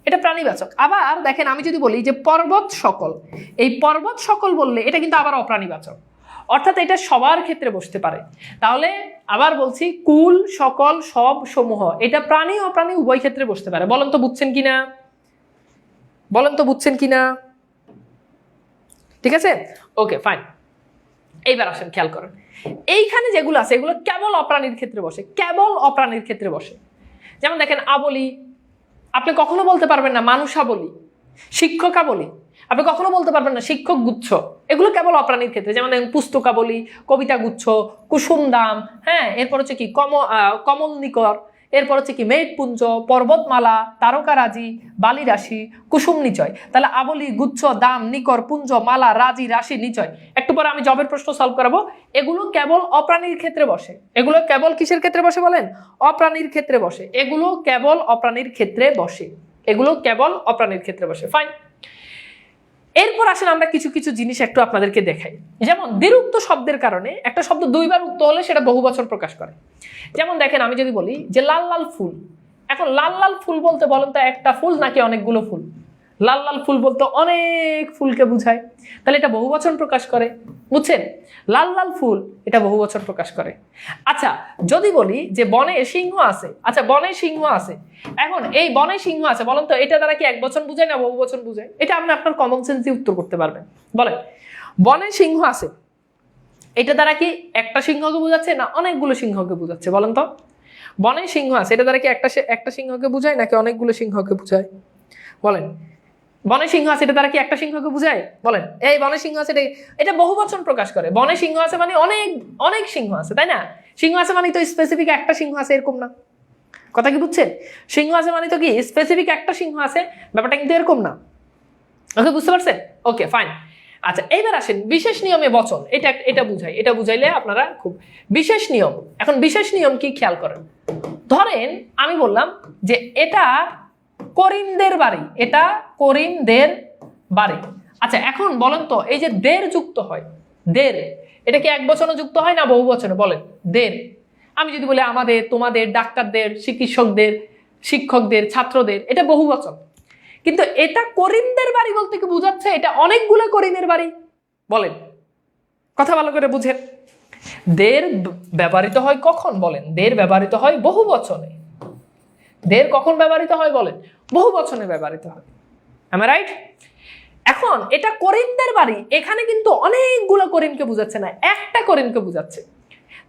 এটা প্রাণীবাচক। আবার দেখেন আমি যদি বলি যে পর্বত সকল, এই পর্বত সকল বললে এটা কিন্তু আবার অপ্রাণীবাচক, অর্থাৎ এটা সবার ক্ষেত্রে বসতে পারে। তাহলে আবার বলছি, কুল, সকল, সব, সমূহ, এটা প্রাণী অপ্রাণী উভয় ক্ষেত্রে বসতে পারে। বলেন তো বুঝছেন কিনা? বলেন তো বুঝছেন কিনা? ঠিক আছে, ওকে, ফাইন। এইবার আসেন, খেয়াল করেন, এইখানে যেগুলো আছে এগুলো কেবল অপ্রাণীর ক্ষেত্রে বসে, কেবল অপ্রাণীর ক্ষেত্রে বসে। যেমন দেখেন আবলি, আপনি কখনো বলতে পারবেন না মানুষাবলী, শিক্ষকাবলী, আপনি কখনো বলতে পারবেন না শিক্ষক গুচ্ছ, এগুলো কেবল অপ্রাণীর ক্ষেত্রে। যেমন পুস্তকাবলী, কবিতা গুচ্ছ, কুসুমদাম, হ্যাঁ, এরপর হচ্ছে কি কমল নিকর, এরপর হচ্ছে কি মেঘপুঞ্জ, পর্বতমালা, তারকারাজি, বালিরাশি, কুসুম নিচয়। তাহলে আবলি, গুচ্ছ, দাম, নিকর, পুঞ্জ, মালা, রাজি, রাশি, নিচয়। একটু পরে আমি জবের প্রশ্ন সলভ করাবো। এগুলো কেবল অপ্রাণীর ক্ষেত্রে বসে। এগুলো কেবল কিসের ক্ষেত্রে বসে বলেন? অপ্রাণীর ক্ষেত্রে বসে। এগুলো কেবল অপ্রাণীর ক্ষেত্রে বসে, এগুলো কেবল অপ্রাণীর ক্ষেত্রে বসে। ফাইন। এরপর আসেন আমরা কিছু কিছু জিনিস একটু আপনাদেরকে দেখাই। যেমন দ্বিরুক্ত শব্দের কারণে একটা শব্দ দুইবার উক্ত হলে সেটা বহুবচন প্রকাশ করে। যেমন দেখেন আমি যদি বলি যে লাল লাল ফুল, এখন লাল লাল ফুল বলতে বলেন তো একটা ফুল নাকি অনেকগুলো ফুল? লাল লাল ফুল বলতে অনেক ফুলকে বুঝায়, তাহলে এটা বহুবচন প্রকাশ করে, বুঝছেন? লাল লাল ফুল এটা বহুবচন প্রকাশ করে। আচ্ছা যদি বলি যে বনে সিংহ আছে, আচ্ছা বনে সিংহ আছে, এখন এই বনে সিংহ আছে বলেন তো এটা দ্বারা কি এক বচন বুঝায় না বহুবচন বুঝায়? এটা আপনি আপনার কমন সেন্স দিয়ে উত্তর করতে পারবেন। বলেন, বনে সিংহ আছে, এটা দ্বারা কি একটা সিংহকে বোঝাচ্ছে না অনেকগুলো সিংহকে বোঝাচ্ছে? বলেন তো। বনে সিংহ আছে, এটা দ্বারা কি একটা সিংহকে বোঝায় নাকি অনেকগুলো সিংহকে বোঝায়? বলেন। বনে সিংহ আছে, এটা দ্বারা কি একটা সিংহকে বোঝায়? বলেন। এই বনে সিংহ আছে, এটা বহুবচন প্রকাশ করে। বনে সিংহ আছে মানে অনেক অনেক সিংহ আছে, তাই না? সিংহ আছে মানে তো স্পেসিফিক একটা সিংহ আছে এরকম না। কথা কি বুঝছেন? সিংহ আছে মানে তো কি স্পেসিফিক একটা সিংহ আছে, ব্যাপারটা কিন্তু এরকম না। ওকে, বুঝতে পারছেন? ওকে, ফাইন। আচ্ছা, এইবার আসেন বিশেষ নিয়মে বচন, এটা বুঝাই, এটা বুঝাইলে আপনারা খুব বিশেষ নিয়ম। এখন বিশেষ নিয়ম কি খেয়াল করেন। ধরেন আমি বললাম যে এটা করিমদের বাড়ি, এটা করিমদের বাড়ি। আচ্ছা, এখন বলেন তো এই যে দের যুক্ত হয়, দের, এটা কি এক বচনে যুক্ত হয় না বহু বচনে? বলেন। দের। আমি যদি বলি আমাদের, তোমাদের, ডাক্তারদের, চিকিৎসকদের, শিক্ষকদের, ছাত্রদের, এটা বহু বচন। কিন্তু এটা করিমদের বাড়ি বলতে কি বোঝাচ্ছে এটা অনেকগুলো করিমের বাড়ি? বলেন, কথা ভালো করে বুঝেন। দের ব্যবহৃত হয় কখন? বলেন। দের ব্যবহৃত হয় বহু বচনে। দের কখন ব্যবহৃত হয়? বলেন। বহু বচনে ব্যবহৃত হয়। am I right? এখন এটা করিমদের বাড়ি, এখানে কিন্তু অনেকগুলো করিমকে বোঝাচ্ছে না, একটা করিমকে বোঝাচ্ছে।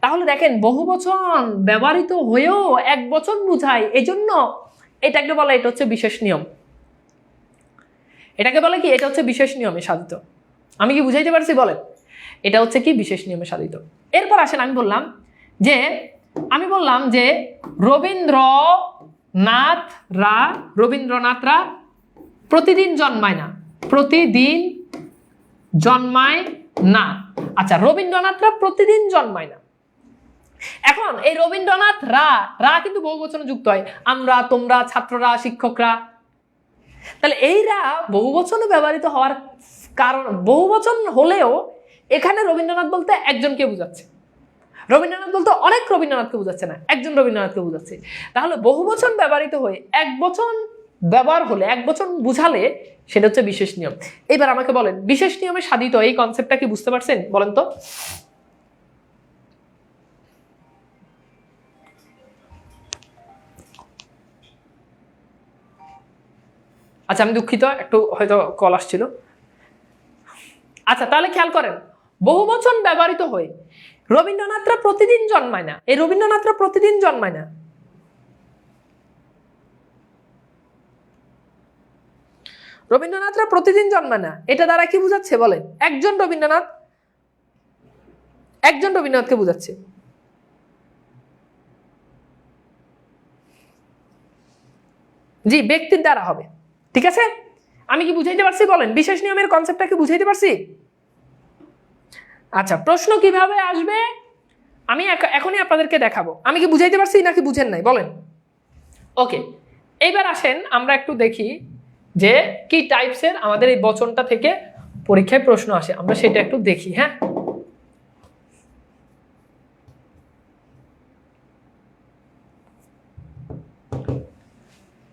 তাহলে দেখেন বহু বচন ব্যবহৃত হয়েও এক বচন বুঝায়, এজন্য এটাকে বলে, এটা হচ্ছে বিশেষ নিয়ম। এটাকে বলে কি? এটা হচ্ছে বিশেষ নিয়মে সাধিত। আমি কি বুঝাইতে পারছি? বলেন। এটা হচ্ছে কি বিশেষ নিয়মে সাধিত। এরপর আসেন আমি বললাম যে রবীন্দ্রনাথরা প্রতিদিন জন্মায় না, প্রতিদিন জন্মায় না। আচ্ছা, রবীন্দ্রনাথরা প্রতিদিন জন্মায় না। এখন এই রবীন্দ্রনাথ রা কিন্তু বহুবচনে যুক্ত হয়, আমরা, তোমরা, ছাত্ররা, শিক্ষকরা। তাহলে এইরা বহুবচনে ব্যবহৃত হওয়ার কারণ, বহুবচন হলেও এখানে রবীন্দ্রনাথ বলতে একজনকে বোঝাচ্ছে, রবীন্দ্রনাথ বলতে অনেক রবীন্দ্রনাথকে বোঝাচ্ছে না, একজন রবীন্দ্রনাথকে বোঝাচ্ছে। তাহলে বহুবচন ব্যবহৃত হয়ে এক বচন ব্যবহার হলে, এক বচন বুঝালে সেটা হচ্ছে বিশেষ নিয়ম। এবার আমাকে বলেন, বিশেষ নিয়মে সাধিত এই কনসেপ্টটা কি বুঝতে পারছেন? বলেন তো। আচ্ছা, আমি দুঃখিত, একটু হয়তো কল আসছিল। আচ্ছা, তাহলে খেয়াল করেন, বহুবচন ব্যবহৃত হয়ে রবীন্দ্রনাথরা প্রতিদিন জন্মায় না, এই রবীন্দ্রনাথরা প্রতিদিন জন্মায় না, রবীন্দ্রনাথরা প্রতিদিন জন্মায় না, এটা দ্বারা কি বুঝাচ্ছে? বলেন। একজন রবীন্দ্রনাথকে বুঝাচ্ছে। জি, ব্যক্তির দ্বারা হবে। ঠিক আছে, আমি কি বুঝাইতে পারছি? বলেন। বিশেষ নিয়মের কনসেপ্টটা কি বুঝাইতে পারছি? আচ্ছা, প্রশ্ন কিভাবে আসবে আমি এখনই আপনাদেরকে দেখাবো। আমি কি বুঝাইতে পারছি নাকি বুঝেন নাই? বলেন। ওকে, এইবার আসেন আমরা একটু দেখি যে কি টাইপসের আমাদের এই বচনটা থেকে পরীক্ষায় প্রশ্ন আসে, আমরা সেটা একটু দেখি। হ্যাঁ,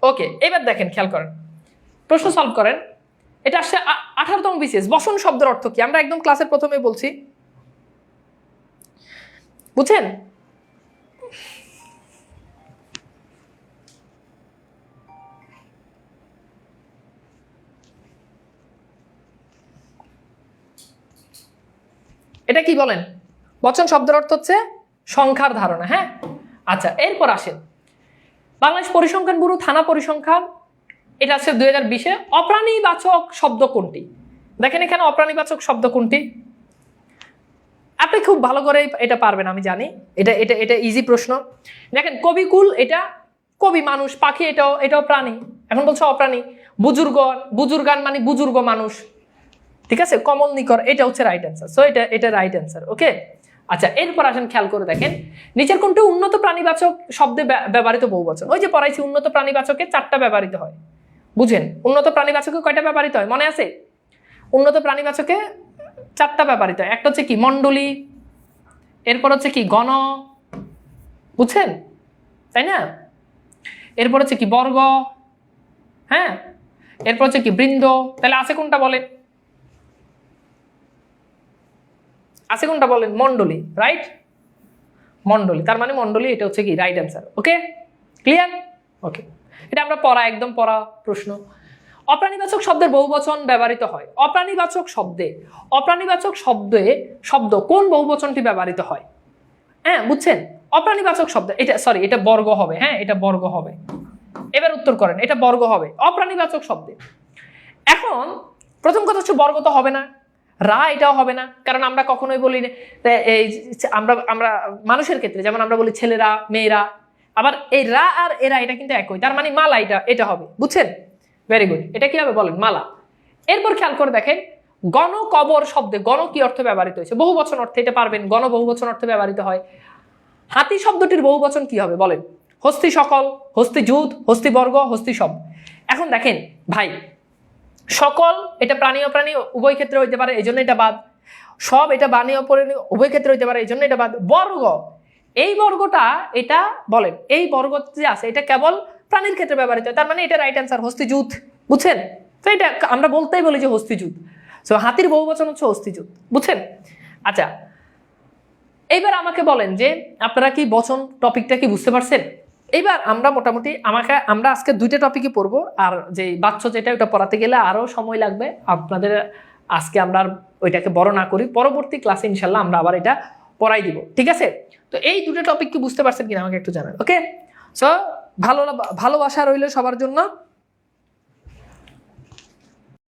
ওকে, এবার দেখেন, খেয়াল করেন, প্রশ্ন সলভ করেন। এটা আসছে 18তম বিসিএস। বচন শব্দের অর্থ কি? আমরা একদম ক্লাসের প্রথমে বলছি, বুঝছেন? এটা কি বলেন? বচন শব্দের অর্থ হচ্ছে সংখ্যার ধারণা। হ্যাঁ, আচ্ছা, এরপর আসেন বাংলাদেশ পরিসংখ্যান ব্যুরো থানা পরিসংখ্যান, এটা আছে 2020-এ। অপ্রাণীবাচক শব্দ কোনটি? দেখেন এখানে অপ্রাণীবাচক শব্দ কোনটি? আপনি খুব ভালো করে এটা পারবেন আমি জানি, এটা এটা এটা ইজি প্রশ্ন। দেখেন, কবিকুল, এটা কবি, মানুষ, পাখি, এটাও প্রাণী। এখন বলছো অপ্রাণী। বুজুর্গান মানে বুজুর্গ মানুষ। ঠিক আছে, কমল নিকর, এটা হচ্ছে রাইট অ্যান্সার। সো এটা রাইট অ্যান্সার। ওকে, আচ্ছা, এরপর আসেন খেয়াল করে দেখেন নিচের কোনটি উন্নত প্রাণীবাচক শব্দে ব্যবহৃত বহুবচন? ওই যে পড়াইছি, উন্নত প্রাণীবাচকে 4টা ব্যবহৃত হয়। বুঝেন, উন্নত প্রাণীবাচকে কয়টা ব্যবহৃত হয় মনে আছে? উন্নত প্রাণীবাচকে 4টা ব্যবহৃত হয়। একটা হচ্ছে কি মণ্ডলী, এরপর হচ্ছে কি গণ, বুঝছেন তাই না? এরপর হচ্ছে কি বর্গ, হ্যাঁ, এরপর হচ্ছে কি বৃন্দ। তাহলে আছে কোনটা বলেন? আছে কোনটা বলেন? মণ্ডলী, রাইট? মণ্ডলী, তার মানে মণ্ডলী, এটা হচ্ছে কি রাইট অ্যান্সার। ওকে, ক্লিয়ার? ওকে, এটা আমরা একদম পড়া প্রশ্ন। অপ্রাণীবাচক শব্দের বহুবচন ব্যবহৃত হয়। অপ্রাণীবাচক শব্দ কোন বহুবচনটি ব্যবহৃত হয়? হ্যাঁ, বুঝছেন? অপ্রাণীবাচক শব্দ, এটা সরি এটা বর্গ হবে, হ্যাঁ এটা বর্গ হবে। এবার উত্তর করেন, এটা বর্গ হবে অপ্রাণীবাচক শব্দে। এখন প্রথম কথা হচ্ছে বর্গ তো হবে না, রা এটাও হবে না, কারণ আমরা কখনোই বলি না এই আমরা মানুষের ক্ষেত্রে যেমন আমরা বলি ছেলেরা মেয়েরা, আবার এই রা আর এরা এটা কিন্তু একই, তার মানে মালা এটা হবে, বুঝছেন? ভেরি গুড, এটা কি হবে বলেন? মালা। এরপর খেয়াল করে দেখেন গণ কবর শব্দে গণ কি অর্থে ব্যবহৃত হয়েছে? বহু বচন অর্থে, এটা পারবেন, গণ বহু বচন অর্থে ব্যবহৃত হয়। হাতি শব্দটির বহু বচন কি হবে বলেন? হস্তি সকল, হস্তি যুত, হস্তি বর্গ, হস্তি সব। এখন দেখেন ভাই, সকল এটা প্রাণী অপ্রাণী উভয় ক্ষেত্রে হইতে পারে, এই জন্য এটা বাদ। সব এটা বাণী অপ্রাণী উভয় ক্ষেত্রে হইতে পারে, এই জন্য এটা বাদ। বর্গ, এই বর্গটা এটা বলেন, এই বর্গ যে আছে এটা কেবল প্রাণীর ক্ষেত্রে ব্যবহৃত হয়, তার মানে এটা রাইট অ্যান্সার হস্তিযুত, বুঝছেন? তো এটা আমরা বলতেই বলি যে হস্তিযুত। সো হাতির বহু বচন হচ্ছে হস্তিযুত, বুঝছেন? আচ্ছা, এইবার আমাকে বলেন যে আপনারা কি বচন টপিকটা কি বুঝতে পারছেন? এইবার আমরা মোটামুটি আমরা আজকে 2টা টপিকই পড়বো, আর যে বাচ্চ যেটা ওটা পড়াতে গেলে আরো সময় লাগবে আপনাদের। আজকে আমরা ওইটাকে বড় না করি, পরবর্তী ক্লাসে ইনশাল্লাহ আমরা আবার এটা পড়াই দিব, ঠিক আছে? তো এই 2টা টপিক কি বুঝতে পারছেন কিনা আমাকে একটু জানান, ওকে? সো ভালোবাসা রইল সবার জন্য।